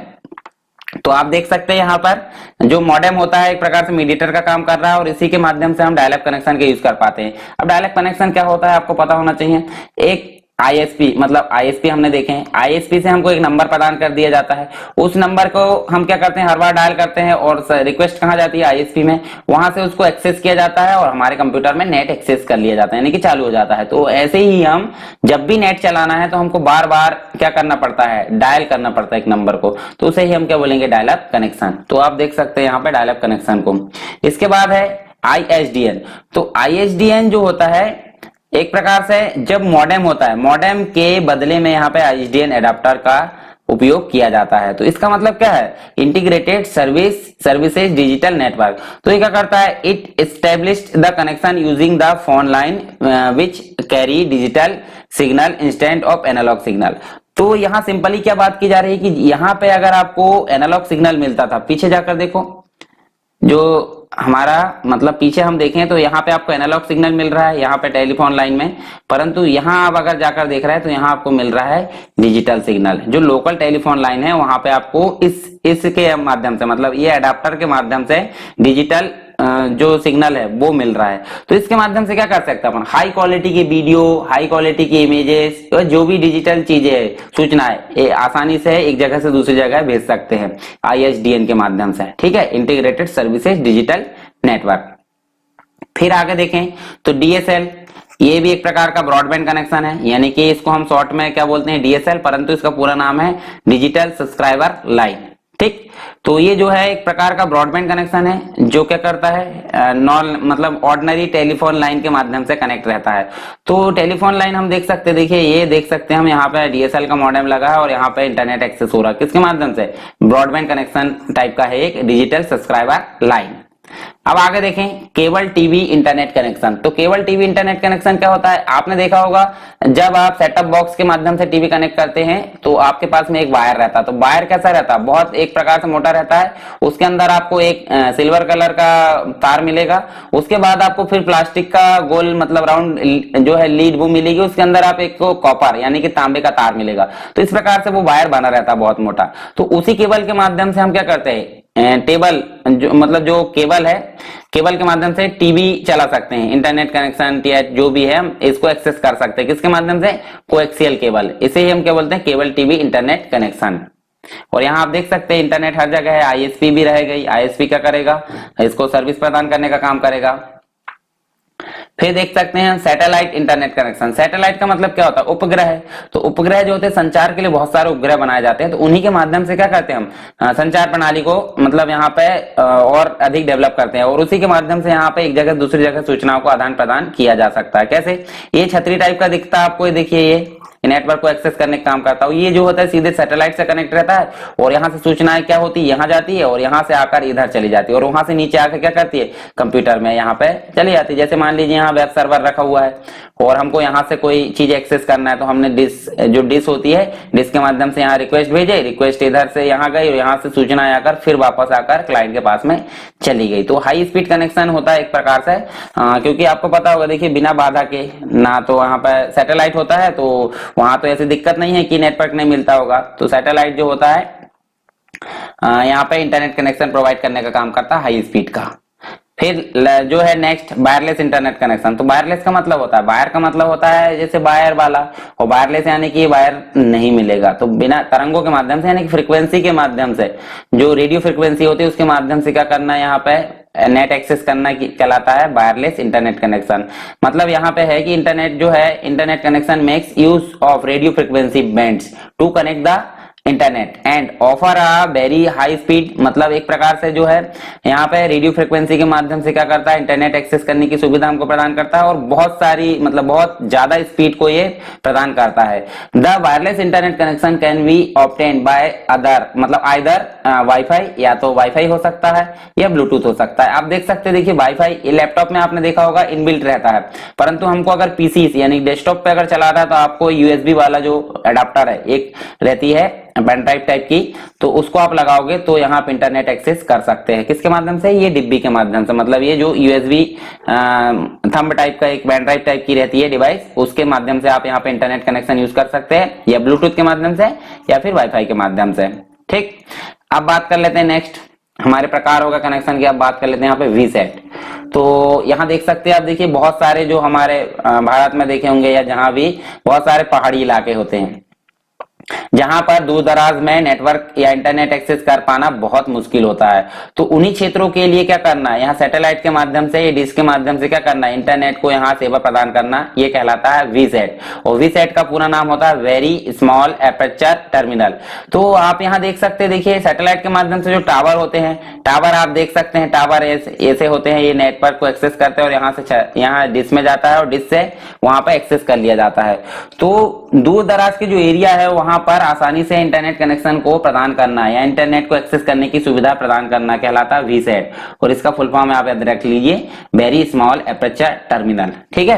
तो आप देख सकते हैं यहाँ पर जो मॉडेम होता है एक प्रकार से मीडिएटर का काम कर रहा है, और इसी के माध्यम से हम डायल अप कनेक्शन के यूज कर पाते हैं। अब डायल अप कनेक्शन क्या होता है आपको पता होना चाहिए। एक आईएसपी, मतलब आईएसपी हमने देखे हैं, आईएसपी से हमको एक नंबर प्रदान कर दिया जाता है, उस नंबर को हम क्या करते हैं, हर बार डायल करते हैं, और रिक्वेस्ट कहाँ जाती है, आईएसपी में, वहां से उसको एक्सेस किया जाता है और हमारे कंप्यूटर में नेट एक्सेस कर लिया जाता है, यानी कि चालू हो जाता है। तो ऐसे ही हम जब भी नेट चलाना है तो हमको बार बार क्या करना पड़ता है, डायल करना पड़ता है एक नंबर को, तो उसे ही हम क्या बोलेंगे, डायल अप कनेक्शन। तो आप देख सकते हैं यहाँ पे डायल अप कनेक्शन को। इसके बाद है आईएसडीएन। तो आईएसडीएन जो होता है एक प्रकार से जब मॉडेम होता है, मॉडेम के बदले में यहाँ पे आईएसडीएन एडाप्टर का उपयोग किया जाता है। तो इसका मतलब क्या है, इंटीग्रेटेड सर्विसेज डिजिटल नेटवर्क। तो ये क्या करता है, it established the connection using the phone line which carry digital signal instant of analog signal. तो यहाँ सिंपली क्या बात की जा रही है कि यहाँ पे अगर आपको एनालॉग सिग्नल मिलता था, पीछे जाकर देखो, जो हमारा मतलब पीछे हम देखें तो यहाँ पे आपको एनालॉग सिग्नल मिल रहा है यहाँ पे टेलीफोन लाइन में, परंतु यहाँ आप अगर जाकर देख रहे हैं तो यहाँ आपको मिल रहा है डिजिटल सिग्नल। जो लोकल टेलीफोन लाइन है वहां पे आपको इसके माध्यम से, मतलब ये एडाप्टर के माध्यम से डिजिटल जो सिग्नल है वो मिल रहा है। तो इसके माध्यम से क्या कर सकते हैं अपन, हाई क्वालिटी की वीडियो, हाई क्वालिटी की इमेजेस, जो भी डिजिटल चीजें है, सूचनाएं, ये आसानी से एक जगह से दूसरी जगह भेज सकते हैं आईएसडीएन के माध्यम से, ठीक है, इंटीग्रेटेड सर्विसेज डिजिटल नेटवर्क। फिर आगे देखें तो डीएसएल, ये भी एक प्रकार का ब्रॉडबैंड कनेक्शन है, यानी कि इसको हम शॉर्ट में क्या बोलते हैं, डीएसएल, परंतु इसका पूरा नाम है डिजिटल सब्सक्राइबर लाइन, ठीक। तो ये जो है एक प्रकार का ब्रॉडबैंड कनेक्शन है जो क्या करता है, नॉन मतलब ऑर्डिनरी टेलीफोन लाइन के माध्यम से कनेक्ट रहता है। तो टेलीफोन लाइन हम देख सकते हैं, देखिए ये देख सकते हैं हम, यहाँ पे डीएसएल का मॉडेम लगा है और यहाँ पे इंटरनेट एक्सेस हो रहा है, किसके माध्यम से, ब्रॉडबैंड कनेक्शन टाइप का है एक डिजिटल सब्सक्राइबर लाइन। अब आगे देखें केबल टीवी इंटरनेट कनेक्शन। तो केबल टीवी इंटरनेट कनेक्शन क्या होता है, आपने देखा होगा जब आप सेटअप बॉक्स के माध्यम से टीवी कनेक्ट करते हैं तो आपके पास में एक वायर रहता है। तो वायर कैसा रहता है, बहुत एक प्रकार से मोटा रहता है, उसके अंदर आपको एक सिल्वर कलर का तार मिलेगा, उसके बाद आपको फिर प्लास्टिक का गोल मतलब राउंड जो है लीड वो मिलेगी, उसके अंदर आप एक कॉपर यानी कि तांबे का तार मिलेगा। तो इस प्रकार से वो वायर बना रहता है बहुत मोटा। तो उसी केबल के माध्यम से हम क्या करते हैं, टेबल जो मतलब जो केबल है, केबल के माध्यम से टीवी चला सकते हैं, इंटरनेट कनेक्शन या जो भी है हम इसको एक्सेस कर सकते हैं, किसके माध्यम से, कोएक्सियल केबल, इसे ही हम क्या बोलते हैं, केबल टीवी इंटरनेट कनेक्शन। और यहाँ आप देख सकते हैं इंटरनेट हर जगह है, आईएसपी भी रह गई, आईएसपी क्या करेगा, इसको सर्विस प्रदान करने का काम करेगा। फिर देख सकते हैं सैटेलाइट इंटरनेट कनेक्शन। सैटेलाइट का मतलब क्या होता है, उपग्रह है। तो उपग्रह जो होते हैं संचार के लिए बहुत सारे उपग्रह बनाए जाते हैं, तो उन्हीं के माध्यम से क्या करते हैं हम, संचार प्रणाली को मतलब यहाँ पे और अधिक डेवलप करते हैं, और उसी के माध्यम से यहाँ पे एक जगह दूसरी जगह सूचनाओं को आदान प्रदान किया जा सकता है। कैसे, ये छतरी टाइप का दिखता है आपको, ये देखिए, ये ये नेटवर्क को एक्सेस करने का काम करता है। ये जो होता है सीधे सैटेलाइट से कनेक्ट रहता है और यहाँ से सूचनाएं क्या होती है, यहाँ जाती है और यहाँ से आकर इधर चली जाती है और वहां से नीचे आकर क्या करती है, कंप्यूटर में यहाँ पे चली जाती है। जैसे मान लीजिए यहाँ वेब सर्वर रखा हुआ है और हमको यहाँ से कोई चीज एक्सेस करना है, तो हमने डिश होती है, डिश के माध्यम से यहाँ रिक्वेस्ट भेजे, रिक्वेस्ट इधर से यहाँ गई और यहाँ से सूचना आकर फिर वापस आकर क्लाइंट के पास में चली गई। तो हाई स्पीड कनेक्शन होता है एक प्रकार से, क्योंकि आपको पता होगा देखिए बिना बाधा के, ना तो वहां पर सैटेलाइट होता है तो वहां तो ऐसी दिक्कत नहीं है कि नेटवर्क नहीं मिलता होगा। तो सैटेलाइट जो होता है यहाँ पे इंटरनेट कनेक्शन प्रोवाइड करने का काम करता है हाई स्पीड का। फिर जो है नेक्स्ट वायरलेस इंटरनेट कनेक्शन। तो वायरलेस का मतलब होता है, वायर का मतलब होता है जैसे वायर वाला, और वायरलेस यानी कि वायर नहीं मिलेगा, तो बिना तरंगों के माध्यम से यानी कि फ्रीक्वेंसी के माध्यम से, जो रेडियो फ्रीक्वेंसी होती है उसके माध्यम से क्या करना है, यहाँ पे नेट एक्सेस करना कहलाता है वायरलेस इंटरनेट कनेक्शन। मतलब यहाँ पे है कि इंटरनेट जो है, internet connection makes use of radio frequency bands to connect the internet and offer a very high speed. मतलब एक प्रकार से जो है यहाँ पे रेडियो फ्रीक्वेंसी के माध्यम से क्या करता है, इंटरनेट एक्सेस करने की सुविधा हमको प्रदान करता है और बहुत सारी मतलब बहुत ज्यादा स्पीड को ये प्रदान करता है। The wireless internet connection can be obtained by other, मतलब आइदर वाईफाई, या तो वाईफाई हो सकता है या ब्लूटूथ हो सकता है। आप देख सकते हैं, देखिए वाईफाई लैपटॉप में आपने देखा होगा इनबिल्ट रहता है, परंतु हमको अगर पीसी यानी डेस्कटॉप पे अगर चला रहा है तो आपको यूएसबी वाला जो अडाप्टर है एक रहती है पेन ड्राइव टाइप की, तो उसको आप लगाओगे तो यहाँ आप इंटरनेट एक्सेस कर सकते हैं। किसके माध्यम से, ये डिब्बी के माध्यम से, मतलब ये जो यूएसबी थंब टाइप का एक पेन ड्राइव टाइप की रहती है डिवाइस, उसके माध्यम से आप यहाँ पे इंटरनेट कनेक्शन यूज कर सकते हैं, या ब्लूटूथ के माध्यम से या फिर वाईफाई के माध्यम से। ठीक, अब बात कर लेते हैं नेक्स्ट हमारे प्रकार होगा कनेक्शन की। अब बात कर लेते हैं यहाँ पे वीसेट। तो यहाँ देख सकते हैं आप, देखिए बहुत सारे जो हमारे भारत में देखे होंगे या जहां भी बहुत सारे पहाड़ी इलाके होते हैं जहां पर दूर दराज में नेटवर्क या इंटरनेट एक्सेस कर पाना बहुत मुश्किल होता है। तो उन्हीं क्षेत्रों के लिए क्या करना है, यहाँ सैटेलाइट के माध्यम से, डिश के माध्यम से क्या करना है, इंटरनेट को यहाँ सेवा प्रदान करना, ये कहलाता है वीसेट। और वीसेट का पूरा नाम होता है वेरी स्मॉल एपर्चर टर्मिनल। तो आप यहाँ देख सकते हैं, देखिए सैटेलाइट के माध्यम से जो टावर होते हैं, टावर आप देख सकते हैं, टावर ऐसे होते हैं, ये नेटवर्क को एक्सेस करते हैं और यहाँ से यहाँ डिश में जाता है और डिश से वहां पर एक्सेस कर लिया जाता है। तो दूर दराज के जो एरिया है वहां पर आसानी से इंटरनेट कनेक्शन को प्रदान करना या इंटरनेट को एक्सेस करने की सुविधा प्रदान करना कहलाता है वीसेट, और इसका फुल फॉर्म आप याद रख लीजिए, वेरी स्मॉल एपर्चर टर्मिनल। ठीक है,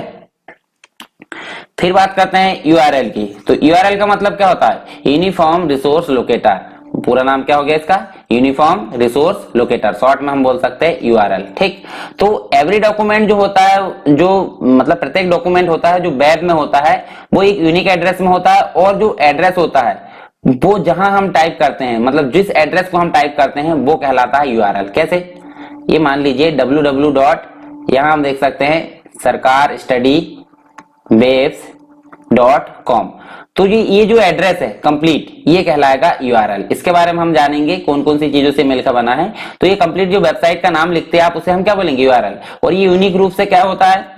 फिर बात करते हैं यूआरएल की। तो यूआरएल का मतलब क्या होता है, यूनिफॉर्म रिसोर्स लोकेटर। पूरा नाम क्या हो गया इसका, यूनिफॉर्म रिसोर्स लोकेटर, शॉर्ट में हम बोल सकते हैं यूआरएल। ठीक, तो एवरी डॉक्यूमेंट जो होता है, जो मतलब प्रत्येक डॉक्यूमेंट होता है जो वेब में होता है, वो एक यूनिक एड्रेस में होता है, और जो एड्रेस होता है वो जहां हम टाइप करते हैं, मतलब जिस एड्रेस को हम टाइप करते हैं वो कहलाता है यूआरएल। कैसे, ये मान लीजिए www. यहां हम देख सकते हैं सरकार स्टडी वेब्स.com। तो ये जो एड्रेस है कंप्लीट, ये कहलाएगा यूआरएल। इसके बारे में हम जानेंगे कौन कौन सी चीजों से मिलकर बना है। तो ये कंप्लीट जो वेबसाइट का नाम लिखते हैं आप, उसे हम क्या बोलेंगे, यूआरएल। और ये यूनिक रूप से क्या होता है,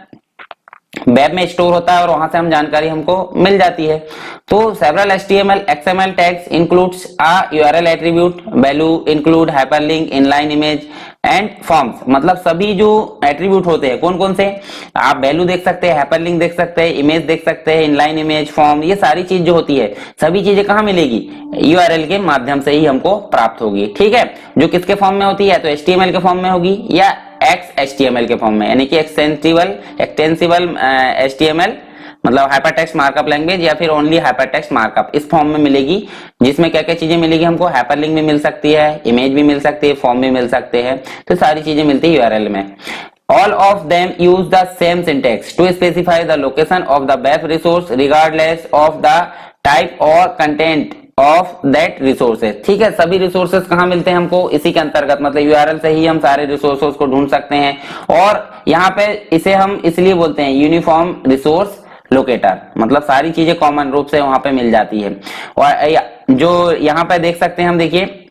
वेब में स्टोर होता है और वहां से हम जानकारी हमको मिल जाती है। तो several HTML XML tags includes a URL attribute, value include hyperlink, inline image and forms. मतलब सभी जो एट्रीब्यूट होते हैं कौन कौन से, आप वैल्यू देख सकते हैं, हाइपरलिंक देख सकते हैं, इमेज देख सकते हैं, इनलाइन इमेज, फॉर्म, ये सारी चीज जो होती है, सभी चीजें कहाँ मिलेगी, यूआरएल के माध्यम से ही हमको प्राप्त होगी। ठीक है, जो किसके फॉर्म में होती है, तो HTML के फॉर्म में होगी या XHTML के फॉर्म में, यानी कि एक्सटेंसिबल HTML मतलब हाइपरटेक्स्ट मार्कअप लैंग्वेज, या फिर ओनली हाइपरटेक्स्ट मार्कअप, इस फॉर्म में मिलेगी। जिसमें क्या क्या चीजें मिलेगी हमको, हाइपरलिंक भी मिल सकती है, इमेज भी मिल सकती है, फॉर्म भी मिल सकते हैं, तो सारी चीजें मिलती है यूआरएल में। All of them use the same syntax to specify the location of the web resource regardless of the type or content of that resources। ठीक है, सभी रिसोर्सेज कहाँ मिलते हैं हमको, इसी के अंतर्गत, मतलब यूआरएल से ही हम सारे रिसोर्सेज को ढूंढ सकते हैं। और यहाँ पे इसे हम इसलिए बोलते हैं यूनिफॉर्म रिसोर्स लोकेटर, मतलब सारी चीजें कॉमन रूप से वहां पे मिल जाती है। और जो यहाँ पे देख सकते हैं हम, देखिए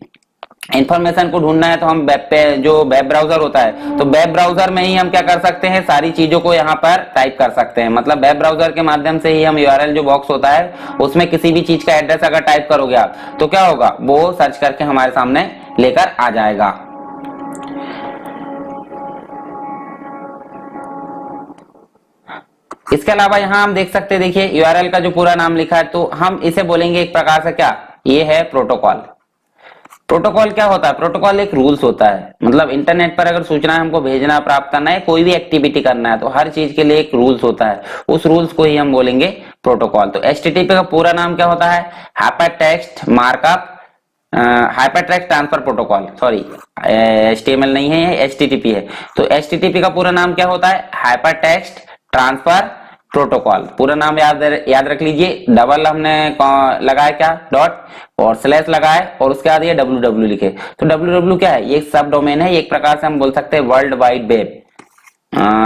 इंफॉर्मेशन को ढूंढना है तो हम वेब पे, जो वेब ब्राउजर होता है, तो वेब ब्राउजर में ही हम क्या कर सकते हैं, सारी चीजों को यहाँ पर टाइप कर सकते हैं। मतलब वेब ब्राउजर के माध्यम से ही हम यूआरएल जो बॉक्स होता है उसमें किसी भी चीज का एड्रेस अगर टाइप करोगे आप, तो क्या होगा, वो सर्च करके हमारे सामने लेकर आ जाएगा। इसके अलावा यहाँ हम देख सकते हैं, देखिए यूआरएल का जो पूरा नाम लिखा है, तो हम इसे बोलेंगे एक प्रकार से क्या, ये है प्रोटोकॉल। प्रोटोकॉल क्या होता है? प्रोटोकॉल एक रूल्स होता है, मतलब इंटरनेट पर अगर सूचना हमको भेजना, प्राप्त करना है, कोई भी एक्टिविटी करना है, तो हर चीज के लिए एक रूल्स होता है, उस रूल्स को ही हम बोलेंगे प्रोटोकॉल। तो एचटीटीपी का पूरा नाम क्या होता है? Hyper text markup hyper text transfer protocol, sorry HTML नहीं है, ये एचटीटीपी है। तो एचटीटीपी का पूरा नाम क्या होता है? Hyper text transfer protocol. पूरा नाम याद रख लीजिए। डबल हमने लगाया क्या, डॉट, और स्लैश लगाए, और उसके बाद ये www लिखे। तो www क्या है? ये एक सब डोमेन है, एक प्रकार से हम बोल सकते हैं वर्ल्ड वाइड वेब।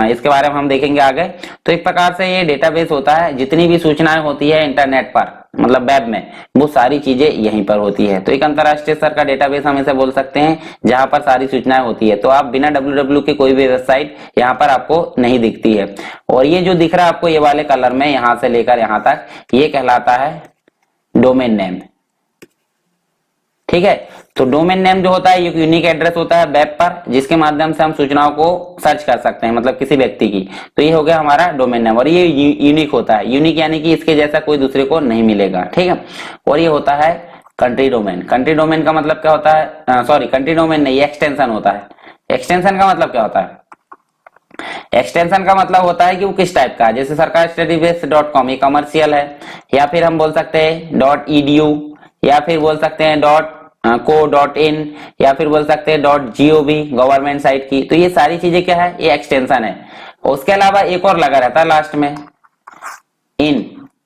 इसके बारे में हम देखेंगे आगे। तो एक प्रकार से ये डेटाबेस होता है, जितनी भी सूचनाएं होती है इंटरनेट पर, मतलब वेब में, वो सारी चीजें यहीं पर होती है। तो एक अंतरराष्ट्रीय स्तर का डेटाबेस हम इसे बोल सकते हैं, जहां पर सारी सूचनाएं होती है। तो आप बिना www के कोई भी वेबसाइट यहाँ पर आपको नहीं दिखती है। और ये जो दिख रहा है आपको ये वाले कलर में, यहां से लेकर यहां तक, ये कहलाता है डोमेन नेम। ठीक है। तो डोमेन नेम जो होता है, ये यूनिक एड्रेस होता है वेब पर, जिसके माध्यम से हम सूचनाओं को सर्च कर सकते हैं, मतलब किसी व्यक्ति की। तो ये हो गया हमारा डोमेन नेम, और ये यूनिक होता है। यूनिक यानी कि इसके जैसा कोई दूसरे को नहीं मिलेगा। ठीक है। और ये होता है कंट्री डोमेन। कंट्री डोमेन का मतलब क्या होता है? सॉरी, कंट्री डोमेन नहीं, एक्सटेंशन होता है। एक्सटेंशन का मतलब क्या होता है? एक्सटेंशन का मतलब होता है कि वो किस टाइप का है। जैसे सरकार studybex.com ये कमर्शियल है, या फिर हम बोल सकते हैं .edu, या फिर बोल सकते हैं .co.in, या फिर बोल सकते हैं .gov गवर्नमेंट साइट की। तो ये सारी चीजें क्या है? ये एक्सटेंशन है। उसके अलावा एक और लगा रहता है लास्ट में, इन,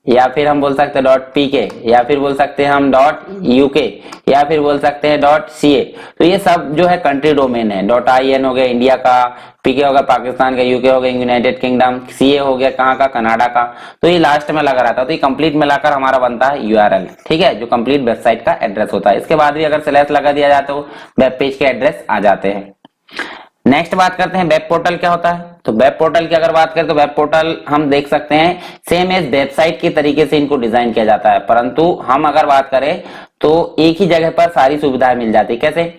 या फिर हम बोल सकते हैं .pk, या फिर बोल सकते हैं हम .uk, या फिर बोल सकते हैं .ca। तो ये सब जो है कंट्री डोमेन है। .in हो गया इंडिया का, pk हो गया पाकिस्तान का, uk हो गया यूनाइटेड किंगडम, ca हो गया कहाँ का, कनाडा का। तो ये लास्ट में लगा रहता है। तो ये कंप्लीट मिलाकर हमारा बनता है यूआरएल। ठीक है, जो कंप्लीट वेबसाइट का एड्रेस होता है। इसके बाद भी अगर स्लैश लगा दिया जाए तो वेब पेज के एड्रेस आ जाते हैं। नेक्स्ट बात करते हैं वेब पोर्टल क्या होता है। तो वेब पोर्टल की अगर बात करें तो वेब पोर्टल हम देख सकते हैं सेम एज वेबसाइट के तरीके से इनको डिजाइन किया जाता है, परंतु हम अगर बात करें तो एक ही जगह पर सारी सुविधाएं मिल जाती है। कैसे?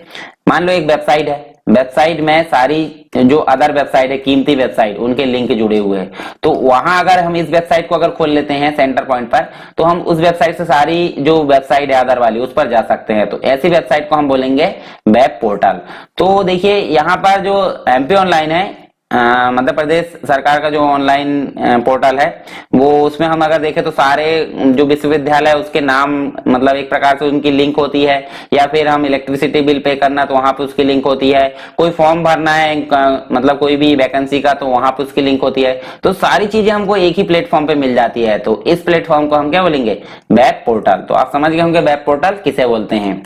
मान लो एक वेबसाइट है, वेबसाइट में सारी जो अदर वेबसाइट है, कीमती वेबसाइट, उनके लिंक जुड़े हुए हैं। तो वहां अगर हम इस वेबसाइट को अगर खोल लेते हैं सेंटर पॉइंट पर, तो हम उस वेबसाइट से सारी जो वेबसाइट है अदर वाली, उस पर जा सकते हैं। तो ऐसी वेबसाइट को हम बोलेंगे वेब पोर्टल। तो देखिए यहाँ पर जो एमपी ऑनलाइन है, मध्य प्रदेश सरकार का जो ऑनलाइन पोर्टल है, वो उसमें हम अगर देखें तो सारे जो विश्वविद्यालय उसके नाम, मतलब एक प्रकार से उनकी लिंक होती है। या फिर हम इलेक्ट्रिसिटी बिल पे करना तो वहां पे उसकी लिंक होती है। कोई फॉर्म भरना है मतलब कोई भी वैकेंसी का, तो वहां पे उसकी लिंक होती है। तो सारी चीजें हमको एक ही प्लेटफॉर्म पे मिल जाती है। तो इस प्लेटफॉर्म को हम क्या बोलेंगे? Web portal. तो आप समझ गए होंगे वेब पोर्टल किसे बोलते हैं।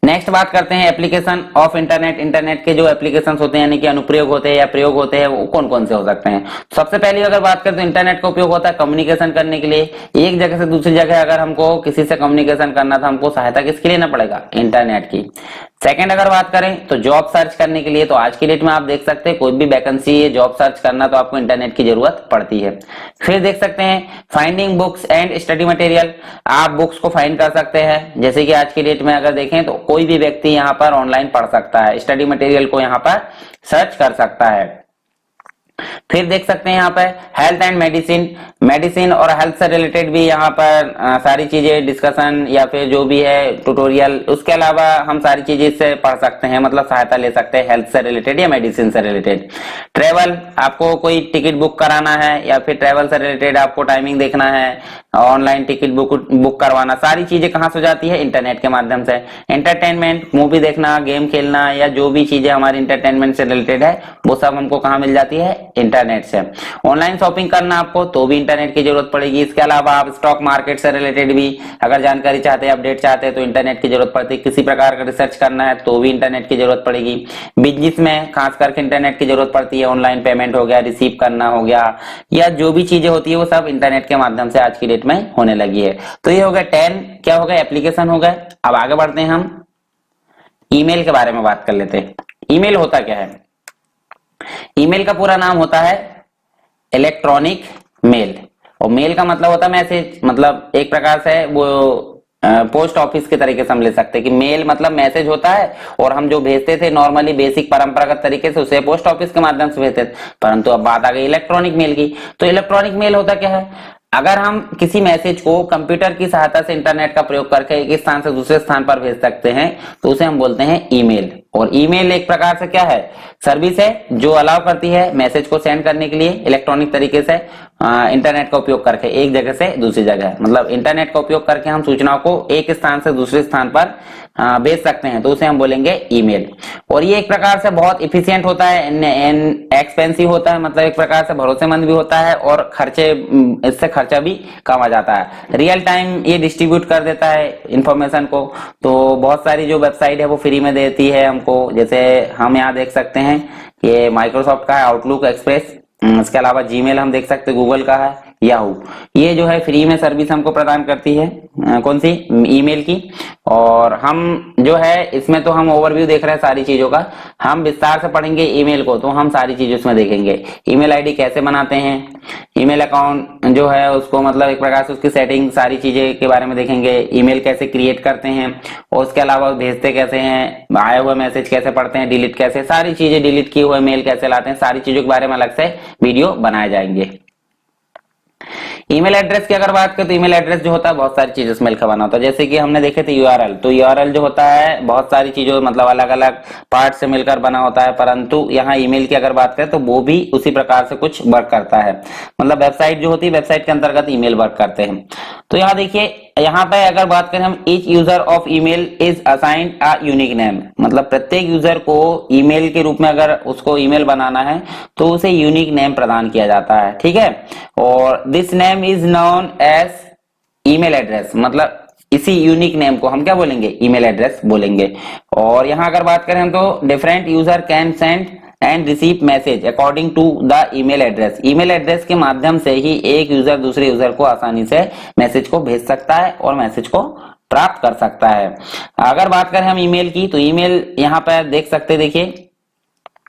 नेक्स्ट बात करते हैं एप्लीकेशन ऑफ इंटरनेट। इंटरनेट के जो एप्लीकेशंस होते हैं, यानी कि अनुप्रयोग होते हैं या प्रयोग होते हैं, वो कौन कौन से हो सकते हैं। सबसे पहले अगर बात करें तो इंटरनेट का उपयोग होता है कम्युनिकेशन करने के लिए। एक जगह से दूसरी जगह अगर हमको किसी से कम्युनिकेशन करना था, हमको सहायता किसकी लेना पड़ेगा? इंटरनेट की। सेकंड अगर बात करें तो जॉब सर्च करने के लिए, तो आज की डेट में आप देख सकते हैं कोई भी वैकेंसी है, जॉब सर्च करना, तो आपको इंटरनेट की जरूरत पड़ती है। फिर देख सकते हैं finding books and study material. आप बुक्स को फाइंड कर सकते हैं, जैसे कि आज की डेट में अगर देखें तो कोई भी व्यक्ति यहाँ पर ऑनलाइन पढ़ सकता है, स्टडी मटेरियल को यहाँ पर सर्च कर सकता है। फिर देख सकते हैं यहाँ पर हेल्थ एंड मेडिसिन। मेडिसिन और हेल्थ से रिलेटेड भी यहाँ पर सारी चीजें डिस्कशन या फिर जो भी है ट्यूटोरियल, उसके अलावा हम सारी चीजें इससे पढ़ सकते हैं, मतलब सहायता ले सकते हैं हेल्थ से रिलेटेड या मेडिसिन से रिलेटेड। ट्रेवल, आपको कोई टिकट बुक कराना है या फिर ट्रेवल से रिलेटेड आपको टाइमिंग देखना है, ऑनलाइन टिकट बुक करवाना, सारी चीजें कहाँ से हो जाती है? इंटरनेट के माध्यम से। एंटरटेनमेंट, मूवी देखना, गेम खेलना, या जो भी चीजें हमारी इंटरटेनमेंट से रिलेटेड है, वो सब हमको कहाँ मिल जाती है? इंटरनेट से। ऑनलाइन शॉपिंग करना आपको, तो भी इंटरनेट की जरूरत पड़ेगी। इसके अलावा आप स्टॉक मार्केट से रिलेटेड भी अगर जानकारी चाहते हैं, अपडेट चाहते हैं, तो इंटरनेट की जरूरत पड़ती है। किसी प्रकार का रिसर्च करना है तो भी इंटरनेट की जरूरत पड़ेगी। बिजनेस में खास करके इंटरनेट की जरूरत पड़ती है। ऑनलाइन पेमेंट हो गया, रिसीव करना हो गया, या जो भी चीजें होती है वो सब इंटरनेट के माध्यम से आज की डेट में होने लगी है। तो ये हो गया 10 क्या हो गया? एप्लीकेशन हो गए। अब आगे बढ़ते हैं, हम ईमेल के बारे में बात कर लेते हैं। ईमेल होता क्या है? ईमेल का पूरा नाम होता है इलेक्ट्रॉनिक मेल, और मेल का मतलब होता है मैसेज, मतलब एक प्रकार से वो पोस्ट ऑफिस के तरीके से हम ले सकते हैं कि मेल मतलब मैसेज होता है, और हम जो भेजते थे नॉर्मली बेसिक परंपरागत तरीके से उसे पोस्ट ऑफिस के माध्यम से भेजते थे, परंतु अब बात आ गई इलेक्ट्रॉनिक मेल की। तो इलेक्ट्रॉनिक मेल होता क्या है, अगर हम किसी मैसेज को कंप्यूटर की सहायता से इंटरनेट का प्रयोग करके एक स्थान से दूसरे स्थान पर भेज सकते हैं तो उसे हम बोलते हैं ईमेल। और ईमेल एक प्रकार से क्या है, सर्विस है जो अलाउ करती है मैसेज को सेंड करने के लिए इलेक्ट्रॉनिक तरीके से इंटरनेट का उपयोग करके एक जगह से दूसरी जगह, मतलब इंटरनेट का उपयोग करके हम सूचनाओं को एक स्थान से दूसरे स्थान पर भेज सकते हैं तो उसे हम बोलेंगे ईमेल। और ये एक प्रकार से बहुत इफिशियंट होता है, एक्सपेंसिव होता है, मतलब एक प्रकार से भरोसेमंद भी होता है और इससे खर्चा भी कम आ जाता है। रियल टाइम ये डिस्ट्रीब्यूट कर देता है इंफॉर्मेशन को। तो बहुत सारी जो वेबसाइट है वो फ्री में देती है हमको, जैसे हम यहाँ देख सकते हैं ये माइक्रोसॉफ्ट का है आउटलुक एक्सप्रेस, इसके अलावा जीमेल हम देख सकते हैं गूगल का है, याहू, ये जो है फ्री में सर्विस हमको प्रदान करती है कौन सी, ईमेल की। और हम जो है इसमें तो हम ओवरव्यू देख रहे हैं सारी चीजों का, हम विस्तार से पढ़ेंगे ईमेल को तो हम सारी चीजें उसमें देखेंगे। ईमेल आईडी कैसे बनाते हैं, ईमेल अकाउंट जो है उसको मतलब एक प्रकार से उसकी सेटिंग सारी चीजें के बारे में देखेंगे, ईमेल कैसे क्रिएट करते हैं और उसके अलावा भेजते कैसे हैं, आए हुए मैसेज कैसे पढ़ते हैं, डिलीट कैसे, सारी चीजें डिलीट किए हुए मेल कैसे लाते हैं, सारी चीजों के बारे में अलग से वीडियो बनाए जाएंगे। ईमेल एड्रेस की अगर बात करें तो ईमेल एड्रेस जो होता है बहुत सारी चीजों से मिलकर बना होता है, जैसे कि हमने देखे थे यूआरएल, तो यूआरएल जो होता है बहुत सारी चीजों मतलब अलग अलग पार्ट से मिलकर बना होता है, परंतु यहाँ ईमेल की अगर बात करें तो वो भी उसी प्रकार से कुछ वर्क करता है, मतलब वेबसाइट जो होती है वेबसाइट के अंतर्गत ईमेल वर्क करते हैं। तो यहाँ देखिए, यहाँ पे अगर बात करें हम each user of email is assigned a unique name, मतलब प्रत्येक यूजर को ईमेल के रूप में अगर उसको ईमेल बनाना है तो उसे यूनिक नेम प्रदान किया जाता है, ठीक है। और this name is known as email address, मतलब इसी यूनिक नेम को हम क्या बोलेंगे, ईमेल एड्रेस बोलेंगे। और यहाँ अगर बात करें तो different user can send and receive message according to the email address, email address के माध्यम से ही एक यूजर दूसरे यूजर को आसानी से मैसेज को भेज सकता है और मैसेज को प्राप्त कर सकता है। अगर बात करें हम ईमेल की तो ईमेल यहाँ पर देख सकते हैं, देखिए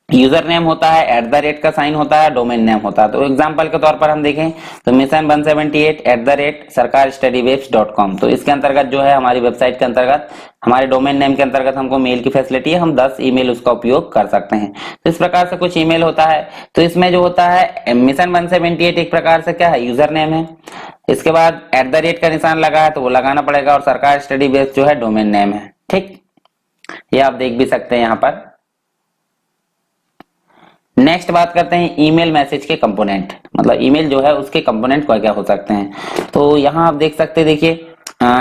यूजर नेम होता है, @ का साइन होता है, डोमेन नेम होता है। तो एग्जांपल के तौर पर हम देखें तो mission178@sarkarstudywaves.com, तो इसके अंतर्गत जो है हमारी वेबसाइट के अंतर्गत हमारे डोमेन नेम के अंतर्गत हमको मेल की फैसिलिटी है, हम 10 ईमेल उसका उपयोग कर सकते हैं। तो इस प्रकार से कुछ ईमेल होता है। तो इसमें जो होता है mission178 एक प्रकार से क्या है, यूजर नेम है, इसके बाद @ का निशान लगा है तो वो लगाना पड़ेगा, और सरकार स्टडी बेस जो है डोमेन नेम है, ठीक, ये आप देख भी सकते हैं यहाँ पर। नेक्स्ट बात करते हैं ईमेल मैसेज के कंपोनेंट, मतलब ईमेल जो है उसके कंपोनेंट क्या क्या हो सकते हैं। तो यहाँ आप देख सकते हैं, देखिए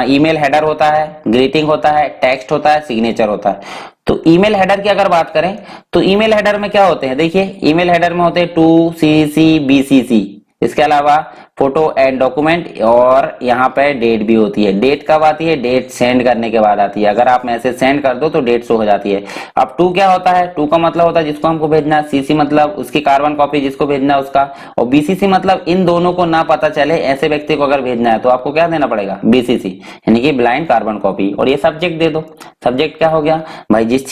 ईमेल हेडर होता है, ग्रीटिंग होता है, टेक्स्ट होता है, सिग्नेचर होता है। तो ईमेल हेडर की अगर बात करें तो ईमेल हेडर में क्या होते हैं, देखिए ईमेल हेडर में होते हैं टू CC BCC, इसके अलावा फोटो एंड डॉक्यूमेंट, और यहाँ पे डेट भी होती है। डेट कब आती है, डेट सेंड करने के बाद आती है, अगर आप मैसेज सेंड कर दो तो डेट शो हो जाती है। अब टू क्या होता है, टू का मतलब होता है जिसको हमको भेजना, CC मतलब उसकी कार्बन कॉपी जिसको भेजना है उसका, और BCC मतलब इन दोनों को ना पता चले ऐसे व्यक्ति को अगर भेजना है तो आपको क्या देना पड़ेगा, BCC यानी कि ब्लाइंड कार्बन कॉपी। और ये सब्जेक्ट दे दो, सब्जेक्ट क्या हो गया भाई, जिस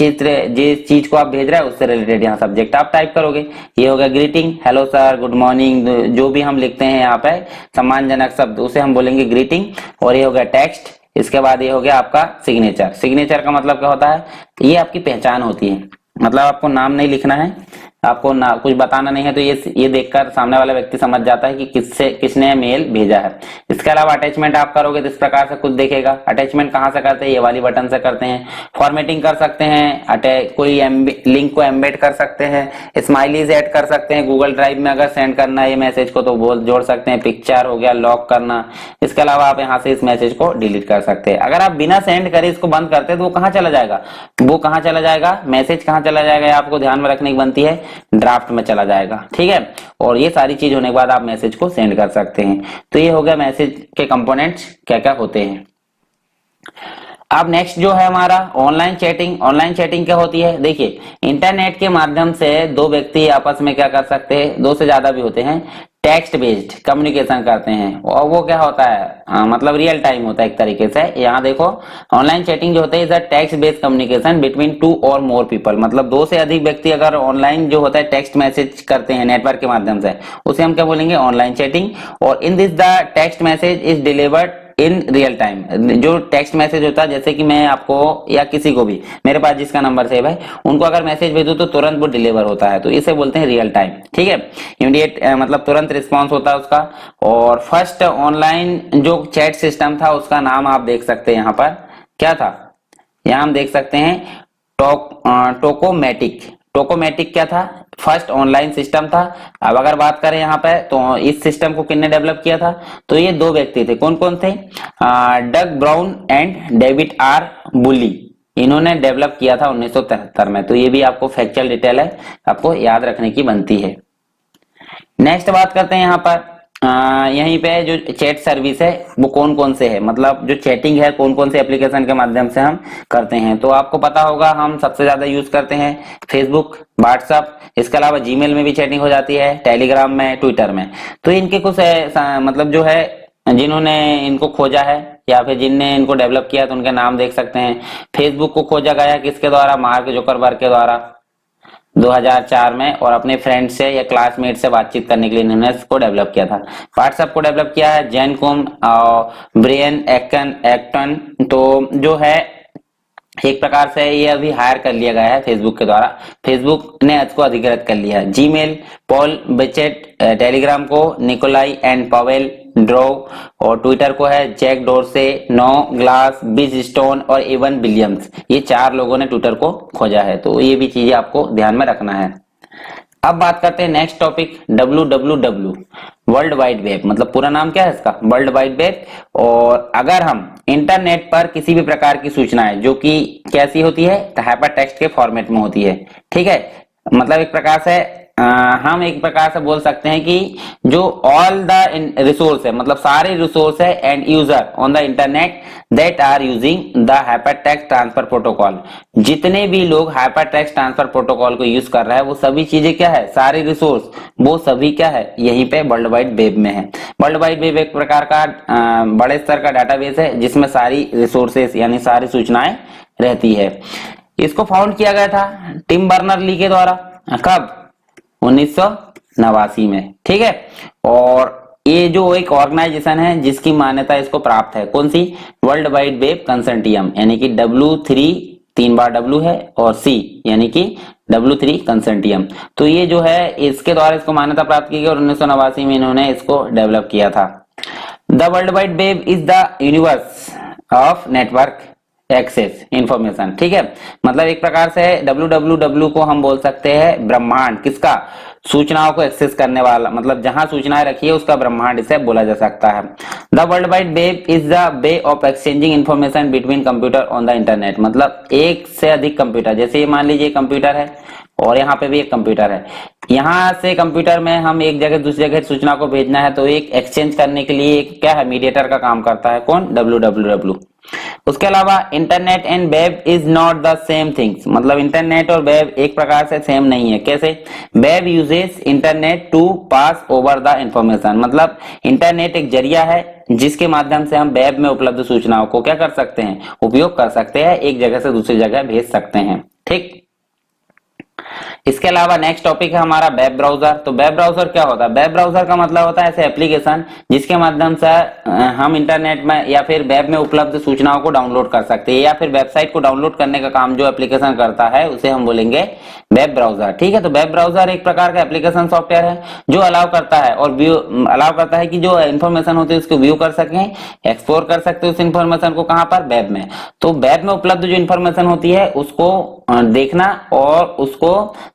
चीज को आप भेज रहे हैं उससे रिलेटेड यहाँ सब्जेक्ट आप टाइप करोगे। ये हो गया greeting, hello sir, good morning, जो भी हम लिखते हैं यहाँ पे सम्मानजनक शब्द उसे हम बोलेंगे ग्रीटिंग। और ये हो गया टेक्स्ट, इसके बाद ये हो गया आपका सिग्नेचर। सिग्नेचर का मतलब क्या होता है, ये आपकी पहचान होती है, मतलब आपको नाम नहीं लिखना है, आपको ना कुछ बताना नहीं है, तो ये देखकर सामने वाला व्यक्ति समझ जाता है कि किसने मेल भेजा है। इसके अलावा अटैचमेंट आप करोगे तो इस प्रकार से कुछ दिखेगा। अटैचमेंट कहाँ से करते हैं, ये वाली बटन से करते हैं। फॉर्मेटिंग कर सकते हैं, कोई लिंक को एम्बेड कर सकते हैं, स्माइलीज ऐड कर सकते हैं, गूगल ड्राइव में अगर सेंड करना है ये मैसेज को तो वो जोड़ सकते हैं, पिक्चर हो गया, लॉक करना। इसके अलावा आप यहाँ से इस मैसेज को डिलीट कर सकते हैं। अगर आप बिना सेंड करे इसको बंद करते हैं तो वो कहाँ चला जाएगा, मैसेज कहाँ चला जाएगा, आपको ध्यान में रखने की बनती है, ड्राफ्ट में चला जाएगा, ठीक है। और ये सारी चीज होने के बाद आप मैसेज को सेंड कर सकते हैं। तो ये हो गया मैसेज के कंपोनेंट्स क्या क्या होते हैं। अब नेक्स्ट जो है हमारा ऑनलाइन चैटिंग। ऑनलाइन चैटिंग क्या होती है, देखिए इंटरनेट के माध्यम से दो व्यक्ति आपस में क्या कर सकते हैं, दो से ज्यादा भी होते हैं, टेक्स्ट बेस्ड कम्युनिकेशन करते हैं। और वो क्या होता है, मतलब रियल टाइम होता है एक तरीके से। यहाँ देखो ऑनलाइन चैटिंग जो होता है is a text based communication between 2 और मोर पीपल, मतलब 2 से अधिक व्यक्ति अगर ऑनलाइन जो होता है टेक्स्ट मैसेज करते हैं नेटवर्क के माध्यम से, उसे हम क्या बोलेंगे, ऑनलाइन चैटिंग। और in this the text message is delivered in real time. जो टेक्स्ट मैसेज होता है, जैसे कि मैं आपको या किसी को भी, मेरे पास जिसका नंबर सेव है उनको अगर मैसेज भेजूं तो तुरंत वो डिलीवर होता है, तो इसे बोलते हैं रियल टाइम। ठीक है, इमीडिएट मतलब तुरंत रिस्पॉन्स होता है उसका। और फर्स्ट ऑनलाइन जो चैट सिस्टम था उसका नाम आप देख सकते हैं यहाँ पर, क्या था, यहाँ हम देख सकते हैं टोकोमेटिक। टोकोमेटिक क्या था, फर्स्ट ऑनलाइन सिस्टम था। अब अगर बात करें यहाँ पे तो इस सिस्टम को किसने डेवलप किया था, तो ये दो व्यक्ति थे। कौन कौन थे, डग ब्राउन एंड डेविड आर बुली, इन्होंने डेवलप किया था 1973 में। तो ये भी आपको फैक्चुअल डिटेल है, आपको याद रखने की बनती है। नेक्स्ट बात करते हैं यहाँ पर यहीं पे जो चैट सर्विस है वो कौन कौन से है, मतलब जो चैटिंग है कौन कौन से एप्लीकेशन के माध्यम से हम करते हैं। तो आपको पता होगा हम सबसे ज्यादा यूज करते हैं फेसबुक, व्हाट्सएप, इसके अलावा जीमेल में भी चैटिंग हो जाती है, टेलीग्राम में, ट्विटर में। तो इनके कुछ मतलब जो है जिन्होंने इनको खोजा है या फिर जिनने इनको डेवलप किया तो उनके नाम देख सकते हैं। फेसबुक को खोजा गया किसके द्वारा, मार्क जुकरबर्ग के द्वारा 2004 में, और अपने फ्रेंड से या क्लासमेट से बातचीत करने के लिए इन्होंने इसको डेवलप किया था। व्हाट्सएप को डेवलप किया है जैन कुम और ब्रियन एक्टन। तो जो है एक प्रकार से ये अभी हायर कर लिया गया है फेसबुक के द्वारा, फेसबुक ने इसको अधिकृत कर लिया है। जीमेल पॉल बेचेट, टेलीग्राम को निकोलाई एंड पावेल ड्रो, और ट्विटर को है जैक डोरसे, नो ग्लास, बिज स्टोन और इवन विलियम्स। ये चार लोगों ने ट्विटर को खोजा है, तो ये भी चीजें आपको ध्यान में रखना है। अब बात करते हैं next topic, WWW, world wide web. मतलब पूरा नाम क्या है इसका, वर्ल्ड वाइड वेब। और अगर हम इंटरनेट पर किसी भी प्रकार की सूचनाएं जो कि कैसी होती है, हाइपर टेक्स्ट के फॉर्मेट में होती है, ठीक है, मतलब एक प्रकार से हम एक प्रकार से बोल सकते हैं कि जो ऑल द रिसोर्स है, मतलब सारे रिसोर्स है and user on the internet that are using the hyper text transfer protocol, जितने भी लोग हाइपर टेक्स्ट ट्रांसफर प्रोटोकॉल को यूज कर रहे हैं वो सभी चीजें क्या है, सारे रिसोर्स वो सभी क्या है, यहीं पे वर्ल्ड वाइड वेब में है। वर्ल्ड वाइड वेब एक प्रकार का बड़े स्तर का डाटाबेस है जिसमें सारी रिसोर्सेस यानी सारी सूचनाएं रहती है। इसको फाउंड किया गया था टिम बर्नर ली के द्वारा, कब, 1989 में, ठीक है। और ये जो एक ऑर्गेनाइजेशन है जिसकी मान्यता इसको प्राप्त है, कौन सी, वर्ल्ड वाइड वेब कंसोर्टियम, यानी कि W3, 3 बार W है, और C यानी कि W3 कंसोर्टियम। तो ये जो है इसके द्वारा इसको मान्यता प्राप्त की गई और 1989 में इन्होंने इसको डेवलप किया था। The world wide web is the universe of network access information, ठीक है। मतलब एक प्रकार से WWW को हम बोल सकते हैं ब्रह्मांड, किसका, सूचनाओं को एक्सेस करने वाला, मतलब जहां सूचनाएं रखी है उसका ब्रह्मांड इसे बोला जा सकता है। The world wide web is the way of exchanging information between computer on the internet. मतलब एक से अधिक कंप्यूटर, जैसे ये मान लीजिए कंप्यूटर है और यहाँ पे भी एक कंप्यूटर है, यहाँ से कंप्यूटर में हम एक जगह दूसरी जगह सूचना को भेजना है तो एक एक्सचेंज करने के लिए एक क्या है, मीडिएटर का काम करता है, कौन, WWW। उसके अलावा internet and web is not the same things, मतलब इंटरनेट और वेब एक प्रकार से सेम नहीं है। कैसे, web uses internet to pass over the information, मतलब इंटरनेट एक जरिया है जिसके माध्यम से हम वेब में उपलब्ध सूचनाओं को क्या कर सकते हैं, उपयोग कर सकते हैं, एक जगह से दूसरी जगह भेज सकते हैं, ठीक। इसके अलावा नेक्स्ट टॉपिक है हमारा वेब ब्राउजर। तो वेब ब्राउजर क्या होता है, वेब ब्राउजर का मतलब होता है ऐसे एप्लीकेशन जिसके माध्यम से हम इंटरनेट में या फिर वेब में उपलब्ध सूचनाओं को डाउनलोड कर सकते हैं, या फिर वेबसाइट को डाउनलोड करने का काम जो एप्लीकेशन करता है उसे हम बोलेंगे वेब ब्राउजर, ठीक है। तो वेब ब्राउजर एक प्रकार का एप्लीकेशन सॉफ्टवेयर है जो अलाउ करता है और अलाउ करता है कि जो इन्फॉर्मेशन होती है उसको व्यू कर सकें, एक्सप्लोर कर सकते हैं उस इन्फॉर्मेशन को, कहां पर, वेब में। तो वेब में उपलब्ध जो इन्फॉर्मेशन होती है उसको देखना और उसको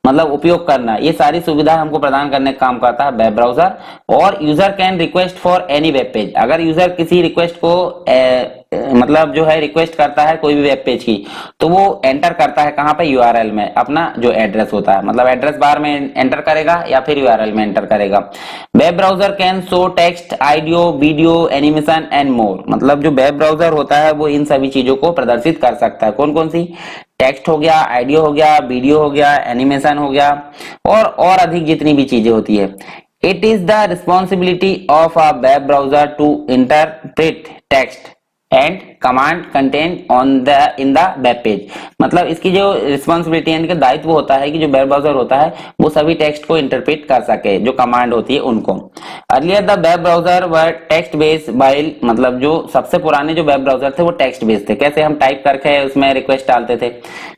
मतलब उपयोग करना, ये सारी सुविधा हमको प्रदान करने का काम करता है वेब ब्राउजर। और user can request for any web page, अगर यूजर किसी रिक्वेस्ट को मतलब जो है रिक्वेस्ट करता है कोई भी वेब पेज की, तो वो एंटर करता है कहां पे, URL में, अपना जो एड्रेस होता है, मतलब एड्रेस बार में एंटर करेगा या फिर URL में एंटर करेगा। Web browser can show text, audio, video, animation and more, मतलब जो वेब ब्राउजर होता है वो इन सभी चीजों को प्रदर्शित कर सकता है। कौन कौन सी, टेक्स्ट हो गया, ऑडियो हो गया, वीडियो हो गया, एनिमेशन हो गया, और अधिक जितनी भी चीजें होती है। It is the responsibility of a web browser to interpret text and command content on the in the web page. मतलब इसकी जो रिस्पॉन्सिबिलिटी यानी कि दायित्व होता है कि जो वेब ब्राउजर होता है वो सभी टेक्स्ट को इंटरप्रेट कर सके, जो कमांड होती है उनको। Earlier the web browser were text based while, मतलब जो सबसे पुराने जो वेब ब्राउजर थे वो टेक्स्ट बेस्ड थे, कैसे हम टाइप करके उसमें रिक्वेस्ट डालते थे।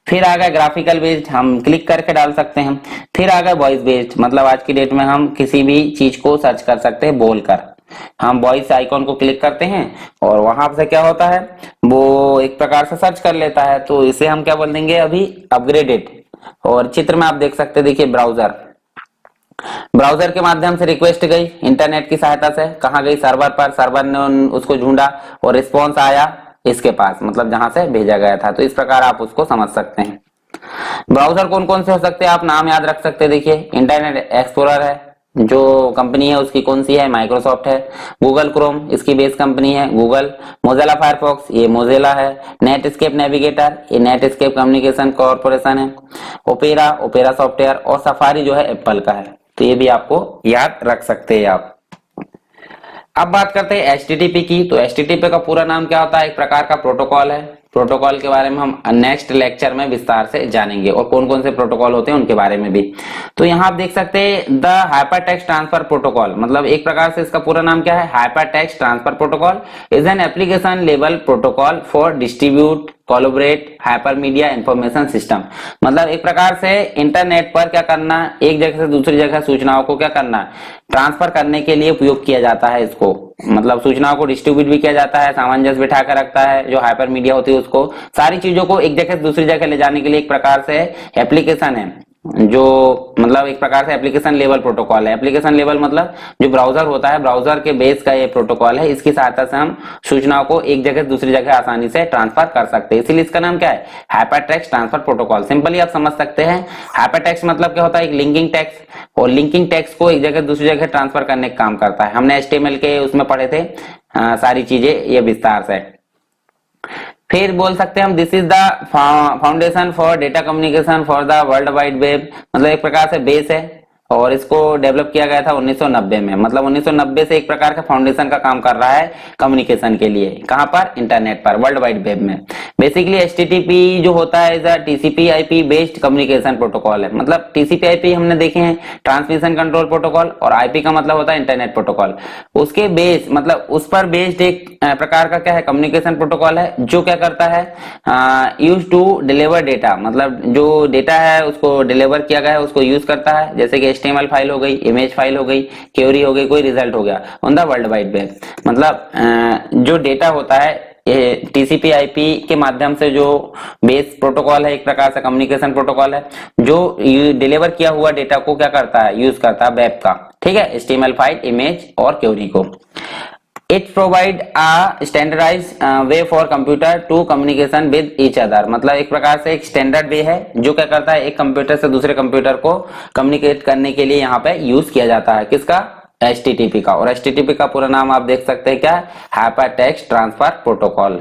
फिर आ गया ग्राफिकल बेस्ड, हम क्लिक करके डाल सकते हैं। फिर आ गया वॉइस बेस्ड, मतलब आज की डेट में हम किसी भी चीज को सर्च कर सकते हैं बोलकर। हम वॉइस आइकॉन को क्लिक करते हैं और वहां से क्या होता है वो एक प्रकार से सर्च कर लेता है, तो इसे हम क्या बोल देंगे अभी अपग्रेडेड। और चित्र में आप देख सकते हैं, देखिए ब्राउजर, ब्राउजर के माध्यम से रिक्वेस्ट गई इंटरनेट की सहायता से, कहां गई सर्वर पर, सर्वर ने उसको ढूंढा और रिस्पॉन्स आया इसके पास, मतलब जहां से भेजा गया था। तो इस प्रकार आप उसको समझ सकते हैं। ब्राउजर कौन कौन से हो सकते हैं आप नाम याद रख सकते हैं। देखिए इंटरनेट एक्सप्लोरर है, जो कंपनी है उसकी कौन सी है, माइक्रोसॉफ्ट है। गूगल क्रोम, इसकी बेस कंपनी है गूगल। मोजिला फायरफॉक्स, ये मोजिला है। नेटस्केप नेविगेटर, ये नेटस्केप कम्युनिकेशन कॉर्पोरेशन है। Opera, opera software. और सफारी जो है एप्पल का है। तो ये भी आपको याद रख सकते हैं आप। अब बात करते हैं HTTP की। तो HTTP का पूरा नाम क्या होता है, एक प्रकार का प्रोटोकॉल है। प्रोटोकॉल के बारे में हम नेक्स्ट लेक्चर में विस्तार से जानेंगे और कौन कौन से प्रोटोकॉल होते हैं उनके बारे में भी। तो यहाँ आप देख सकते हैं द हाइपरटेक्स्ट ट्रांसफर प्रोटोकॉल, मतलब एक प्रकार से इसका पूरा नाम क्या है, hypertext transfer protocol is an application level protocol for distribute collaborate hypermedia information system. मतलब एक प्रकार से इंटरनेट पर क्या करना, एक जगह से दूसरी जगह सूचनाओं को क्या करना, ट्रांसफर करने के लिए उपयोग किया जाता है इसको। मतलब सूचनाओं को डिस्ट्रीब्यूट भी किया जाता है, सामंजस्य बिठा कर रखता है, जो हाइपर मीडिया होती है उसको, सारी चीजों को एक जगह से दूसरी जगह ले जाने के लिए एक प्रकार से एप्लीकेशन है, जो मतलब एक प्रकार से एप्लीकेशन लेवल प्रोटोकॉल है। एप्लीकेशन लेवल मतलब जो ब्राउजर होता है, ब्राउजर के बेस का ये प्रोटोकॉल है, इसकी सहायता से हम सूचनाओं को एक जगह से दूसरी जगह आसानी से ट्रांसफर कर सकते हैं, इसीलिए इसका नाम क्या है, हाइपरटेक्स्ट ट्रांसफर प्रोटोकॉल। सिंपली आप समझ सकते हैं हाइपरटेक्स्ट मतलब क्या होता है, एक लिंकिंग टेक्स्ट, और लिंकिंग टेक्स्ट को एक जगह दूसरी जगह ट्रांसफर करने का काम करता है। हमने HTML के उसमें पढ़े थे सारी चीजें ये विस्तार से। फिर बोल सकते हैं हम this is the foundation for data communication for the world wide web, मतलब एक प्रकार से बेस है और इसको डेवलप किया गया था 1990 में। मतलब 1990 से एक प्रकार का फाउंडेशन का काम कर रहा है कम्युनिकेशन के लिए, कहां पर, इंटरनेट पर, वर्ल्ड वाइड वेब में। बेसिकली HTTP जो होता है is a TCP/IP based communication protocol है। मतलब TCP/IP हमने देखे हैं, ट्रांसमिशन कंट्रोल प्रोटोकॉल, और IP का मतलब होता है इंटरनेट प्रोटोकॉल। उसके बेस मतलब उस पर बेस्ड एक प्रकार का क्या है, कम्युनिकेशन प्रोटोकॉल है, जो क्या करता है, यूज टू डिलीवर डेटा, मतलब जो डेटा है उसको डिलीवर किया गया है उसको यूज करता है, जैसे कि HTML फाइल हो गई, इमेज फाइल हो गई, क्वेरी हो गई, कोई रिजल्ट हो गया on the world wide web. मतलब जो डेटा होता है ये TCP/IP के माध्यम से जो बेस प्रोटोकॉल है, एक प्रकार से कम्युनिकेशन प्रोटोकॉल है, जो डिलीवर किया हुआ डेटा को क्या करता है, यूज करता है वेब का, ठीक है, HTML फाइल, इमेज और क्वेरी को। It provide a standardized way for computer to communication with each other, मतलब एक प्रकार से एक स्टैंडर्ड वे है जो क्या करता है, एक कंप्यूटर से दूसरे कंप्यूटर को कम्युनिकेट करने के लिए यहाँ पे यूज किया जाता है, किसका, HTTP का। और HTTP का पूरा नाम आप देख सकते हैं क्या, हाइपरटेक्स्ट ट्रांसफर प्रोटोकॉल।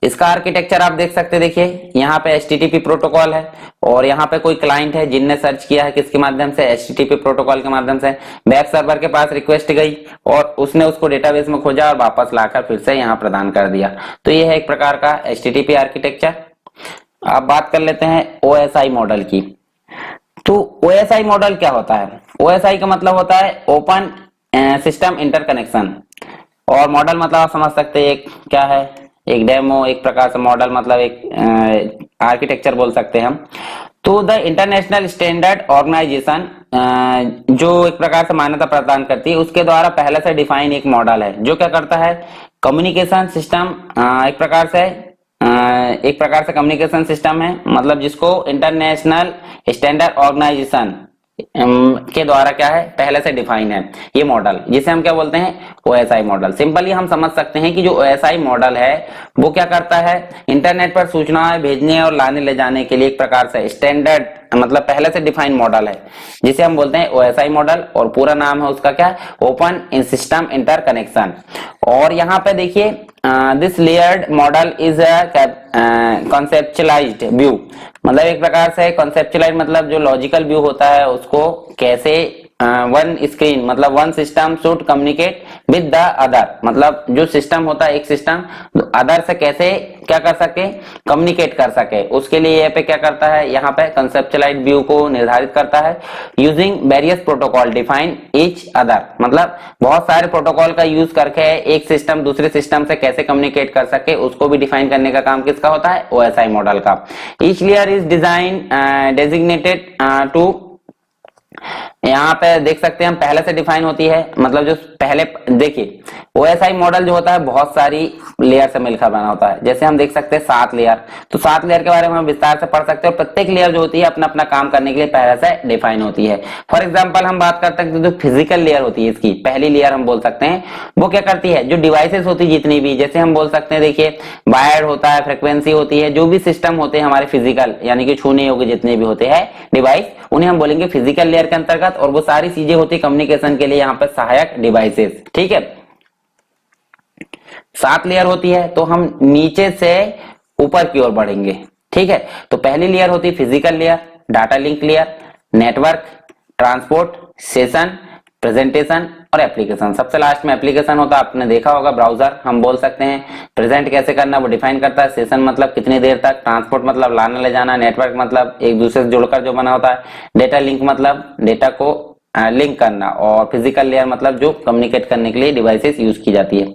इसका आर्किटेक्चर आप देख सकते हैं, देखिए यहाँ पे HTTP प्रोटोकॉल है और यहाँ पे कोई क्लाइंट है जिनने सर्च किया है किसके माध्यम से, HTTP प्रोटोकॉल के माध्यम से। वेब सर्वर के पास रिक्वेस्ट गई और उसने उसको डेटाबेस में खोजा और वापस लाकर फिर से यहाँ प्रदान कर दिया। तो ये है एक प्रकार का HTTP आर्किटेक्चर। अब बात कर लेते हैं OSI मॉडल की। तो OSI मॉडल क्या होता है, OSI का मतलब होता है ओपन सिस्टम इंटरकनेक्शन, और मॉडल मतलब आप समझ सकते हैं एक क्या है, एक डेमो, एक प्रकार से मॉडल मतलब एक आर्किटेक्चर बोल सकते हैं हम। तो द इंटरनेशनल स्टैंडर्ड ऑर्गेनाइजेशन जो एक प्रकार से मान्यता प्रदान करती है, उसके द्वारा पहले से डिफाइन एक मॉडल है जो क्या करता है, कम्युनिकेशन सिस्टम एक प्रकार से कम्युनिकेशन सिस्टम है, मतलब जिसको इंटरनेशनल स्टैंडर्ड ऑर्गेनाइजेशन के द्वारा क्या है, पहले से डिफाइन है ये मॉडल, जिसे हम क्या बोलते हैं, OSI मॉडल। सिंपली हम समझ सकते हैं कि जो OSI मॉडल है वो क्या करता है, इंटरनेट पर सूचनाएं भेजने और लाने ले जाने के लिए एक प्रकार से स्टैंडर्ड मतलब पहले से डिफाइन मॉडल है, जिसे हम बोलते हैं OSI मॉडल, और पूरा नाम है उसका क्या, ओपन सिस्टम इंटरकनेक्शन। और यहाँ पे देखिए this layered model is a conceptualized view, मतलब एक प्रकार से कॉन्सेप्चुअलाइज मतलब जो लॉजिकल व्यू होता है उसको कैसे वन स्क्रीन मतलब one system should communicate with the other, मतलब जो सिस्टम होता है एक सिस्टम अदर से कैसे क्या कर सके, कम्युनिकेट कर सके, उसके लिए यहाँ पे क्या करता है, यहाँ पे कंसेप्चुअलाइज्ड व्यू को निर्धारित करता है using various protocol define each other, मतलब बहुत सारे प्रोटोकॉल का यूज करके एक सिस्टम दूसरे सिस्टम से कैसे कम्युनिकेट कर सके उसको भी डिफाइन करने का काम किसका होता है, ओएसआई मॉडल का। Each layer is design designated to, यहाँ पे देख सकते हैं हम पहले से डिफाइन होती है, मतलब जो पहले देखिए ओएसआई मॉडल जो होता है बहुत सारी लेयर से मिलकर बना होता है, जैसे हम देख सकते हैं 7 लेयर, तो 7 लेयर के बारे में हम विस्तार से पढ़ सकते हैं और प्रत्येक लेयर जो होती है अपना अपना काम करने के लिए पहले से डिफाइन होती है। फॉर एग्जाम्पल हम बात करते हैं जो फिजिकल लेयर होती है, इसकी पहली लेयर हम बोल सकते हैं वो क्या करती है, जो डिवाइसेस होती है जितनी भी, जैसे हम बोल सकते हैं देखिए वायर्ड होता है, फ्रिक्वेंसी होती है, जो भी सिस्टम होते हैं हमारे फिजिकल यानी कि छूने योग्य जितने भी होते हैं डिवाइस, उन्हें हम बोलेंगे फिजिकल लेयर के अंतर्गत, और वो सारी चीजें होती है कम्युनिकेशन के लिए यहाँ पर सहायक डिवाइसेस। ठीक है, 7 लेयर होती है, तो हम नीचे से ऊपर की ओर बढ़ेंगे। ठीक है, तो पहली लेयर होती है physical layer, data link layer, network, transport, session, presentation और एप्लीकेशन। सबसे लास्ट में एप्लीकेशन होता है, आपने देखा होगा ब्राउजर हम बोल सकते हैं, प्रेजेंट कैसे करना वो डिफाइन करता है, सेशन मतलब कितनी देर तक, ट्रांसपोर्ट मतलब लाना ले जाना, नेटवर्क मतलब एक दूसरे से जुड़कर जो बना होता है, डेटा लिंक मतलब डेटा को लिंक करना, और फिजिकल लेयर मतलब जो कम्युनिकेट करने के लिए डिवाइसेस यूज की जाती है।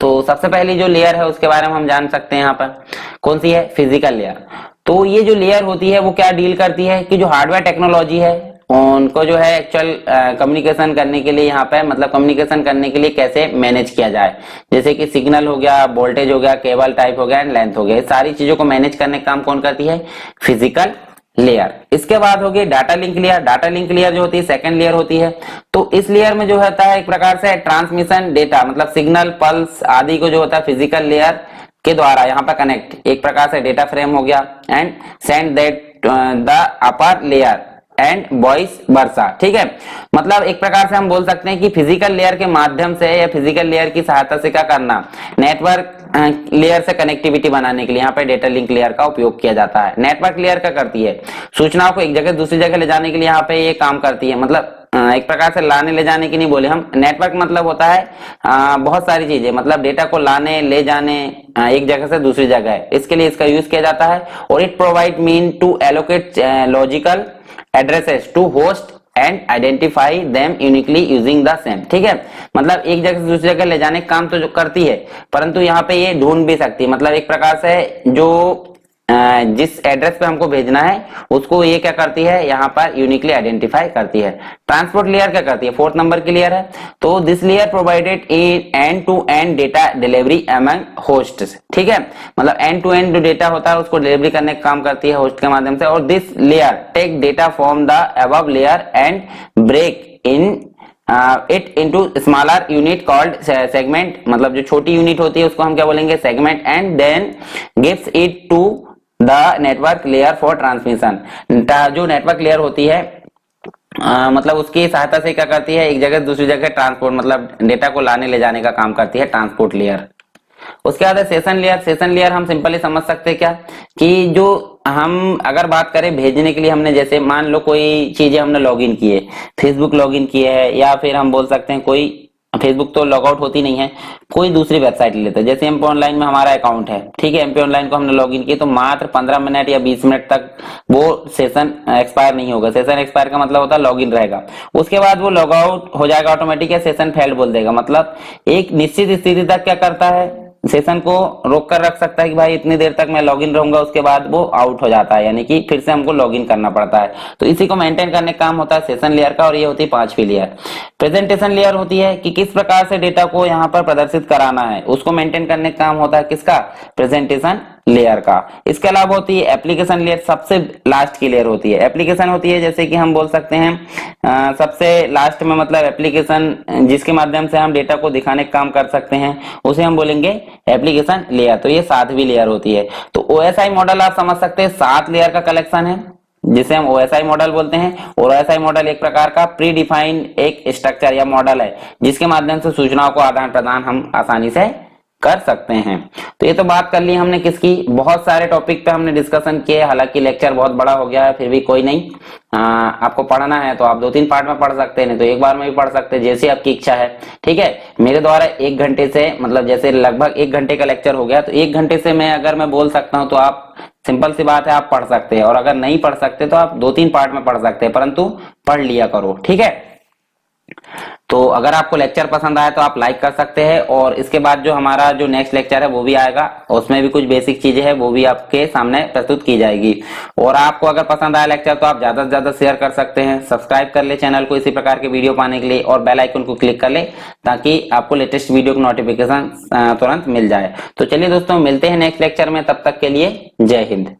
तो सबसे पहली जो लेयर है उसके बारे में हम जान सकते हैं, यहाँ पर कौन सी है, फिजिकल लेयर। तो ये जो लेयर होती है वो क्या डील करती है कि जो हार्डवेयर टेक्नोलॉजी है उनको जो है एक्चुअल कम्युनिकेशन करने के लिए यहाँ पे मतलब कम्युनिकेशन करने के लिए कैसे मैनेज किया जाए, जैसे कि सिग्नल हो गया, वोल्टेज हो गया, केबल टाइप हो गया एंड लेंथ हो गया, सारी चीजों को मैनेज करने का काम कौन करती है, फिजिकल लेयर। इसके बाद हो गई data link layer. Data link layer जो होती है सेकंड लेयर होती है, तो इस लेयर में जो होता है एक प्रकार से ट्रांसमिशन डेटा मतलब सिग्नल पल्स आदि को जो होता है फिजिकल लेयर के द्वारा यहाँ पर कनेक्ट, एक प्रकार से डेटा फ्रेम हो गया and send that the upper layer and vice versa. ठीक है, मतलब एक प्रकार से हम बोल सकते हैं कि फिजिकल लेयर के माध्यम से या फिजिकल लेयर की सहायता से क्या करना, नेटवर्क लेयर से कनेक्टिविटी बनाने के लिए यहाँ पे डेटा लिंक लेयर का उपयोग किया जाता है। नेटवर्क लेयर क्या करती है, सूचनाओं को एक जगह दूसरी जगह ले जाने के लिए यहाँ पे ये काम करती है, मतलब एक प्रकार से लाने ले जाने की नहीं बोले हम, नेटवर्क मतलब होता है बहुत सारी चीजें, मतलब डेटा को लाने ले जाने एक जगह से दूसरी जगह, इसके लिए इसका यूज किया जाता है। और it provide mean to allocate logical addresses to host and identify them uniquely using the same. ठीक है, मतलब एक जगह से दूसरी जगह ले जाने का काम तो जो करती है, परंतु यहाँ पे ये ढूंढ भी सकती है, मतलब एक प्रकार से जो जिस एड्रेस पे हमको भेजना है उसको ये क्या करती है, यहाँ पर यूनिकली आइडेंटिफाई करती है। ट्रांसपोर्ट लेयर क्या करती है, 4th नंबर की लेयर है, तो this layer provided in end to end data delivery among hosts. ठीक है, मतलब एंड टू एंड जो डेटा होता है उसको डिलीवरी करने का काम करती है होस्ट के माध्यम से। और this layer take data from the above layer and break in it into smaller unit called segment, मतलब जो छोटी यूनिट होती है उसको हम क्या बोलेंगे, segment, and then gives it to the network layer for transmission. जो नेटवर्क लेयर होती है मतलब उसकी सहायता से क्या करती है, एक जगह से दूसरी जगह ट्रांसपोर्ट मतलब डेटा को लाने ले जाने का काम करती है ट्रांसपोर्ट लेयर। उसके बाद है सेशन लेयर। सेशन लेयर हम सिंपली समझ सकते हैं क्या कि जो हम अगर बात करें भेजने के लिए, हमने जैसे मान लो कोई चीजें हमने लॉगिन किए, फेसबुक लॉगिन किए है, या फिर हम बोल सकते हैं कोई फेसबुक तो लॉगआउट होती नहीं है, कोई दूसरी वेबसाइट ले लेते हैं, जैसे एमपी ऑनलाइन में हमारा अकाउंट है। ठीक है, एमपी ऑनलाइन को हमने लॉगिन किया तो मात्र 15 मिनट या 20 मिनट तक वो सेशन एक्सपायर नहीं होगा। सेशन एक्सपायर का मतलब होता है लॉगिन रहेगा, उसके बाद वो लॉग आउट हो जाएगा ऑटोमेटिक, या सेशन फेल्ड बोल देगा, मतलब एक निश्चित स्थिति तक क्या करता है, सेशन को रोक कर रख सकता है कि भाई इतनी देर तक मैं लॉगिन रहूंगा, उसके बाद वो आउट हो जाता है, यानी कि फिर से हमको लॉगिन करना पड़ता है। तो इसी को मेंटेन करने का काम होता है सेशन लेयर का, और ये होती है 5वीं लेयर। प्रेजेंटेशन लेयर होती है कि किस प्रकार से डेटा को यहाँ पर प्रदर्शित कराना है, उसको मेंटेन करने का काम होता है किसका, प्रेजेंटेशन लेयर का। इसके अलावा होती है एप्लीकेशन लेयर, सबसे लास्ट की लेयर होती है। एप्लीकेशन होती है जैसे कि हम बोल सकते हैं सबसे लास्ट में, मतलब एप्लीकेशन जिसके माध्यम से हम डेटा को दिखाने का काम कर सकते हैं उसे हम बोलेंगे एप्लीकेशन लेयर। तो ये 7वीं लेयर होती है। तो ओएसआई मॉडल आप समझ सकते हैं 7 लेयर का कलेक्शन है जिसे हम ओएसआई मॉडल बोलते हैं। और ओएसआई मॉडल एक प्रकार का प्री डिफाइंड एक स्ट्रक्चर या मॉडल है जिसके माध्यम से सूचनाओं को आदान प्रदान हम आसानी से कर सकते हैं। तो ये तो बात कर ली हमने किसकी, बहुत सारे टॉपिक पे हमने डिस्कशन किए, हालांकि लेक्चर बहुत बड़ा हो गया है, फिर भी कोई नहीं, आपको पढ़ना है तो आप 2-3 पार्ट में पढ़ सकते हैं, नहीं तो एक बार में भी पढ़ सकते हैं, जैसी आपकी इच्छा है। ठीक है, मेरे द्वारा 1 घंटे से, मतलब जैसे लगभग 1 घंटे का लेक्चर हो गया, तो 1 घंटे से मैं अगर मैं बोल सकता हूं तो आप, सिंपल सी बात है, आप पढ़ सकते हैं। और अगर नहीं पढ़ सकते तो आप 2-3 पार्ट में पढ़ सकते हैं, परंतु पढ़ लिया करो। ठीक है, तो अगर आपको लेक्चर पसंद आया तो आप लाइक कर सकते हैं, और इसके बाद जो हमारा जो नेक्स्ट लेक्चर है वो भी आएगा, उसमें भी कुछ बेसिक चीजें हैं वो भी आपके सामने प्रस्तुत की जाएगी। और आपको अगर पसंद आया लेक्चर तो आप ज्यादा से ज्यादा शेयर कर सकते हैं, सब्सक्राइब कर ले चैनल को इसी प्रकार के वीडियो पाने के लिए, और बेल आइकन को क्लिक कर ले ताकि आपको लेटेस्ट वीडियो की नोटिफिकेशन तुरंत मिल जाए। तो चलिए दोस्तों, मिलते हैं नेक्स्ट लेक्चर में, तब तक के लिए जय हिंद।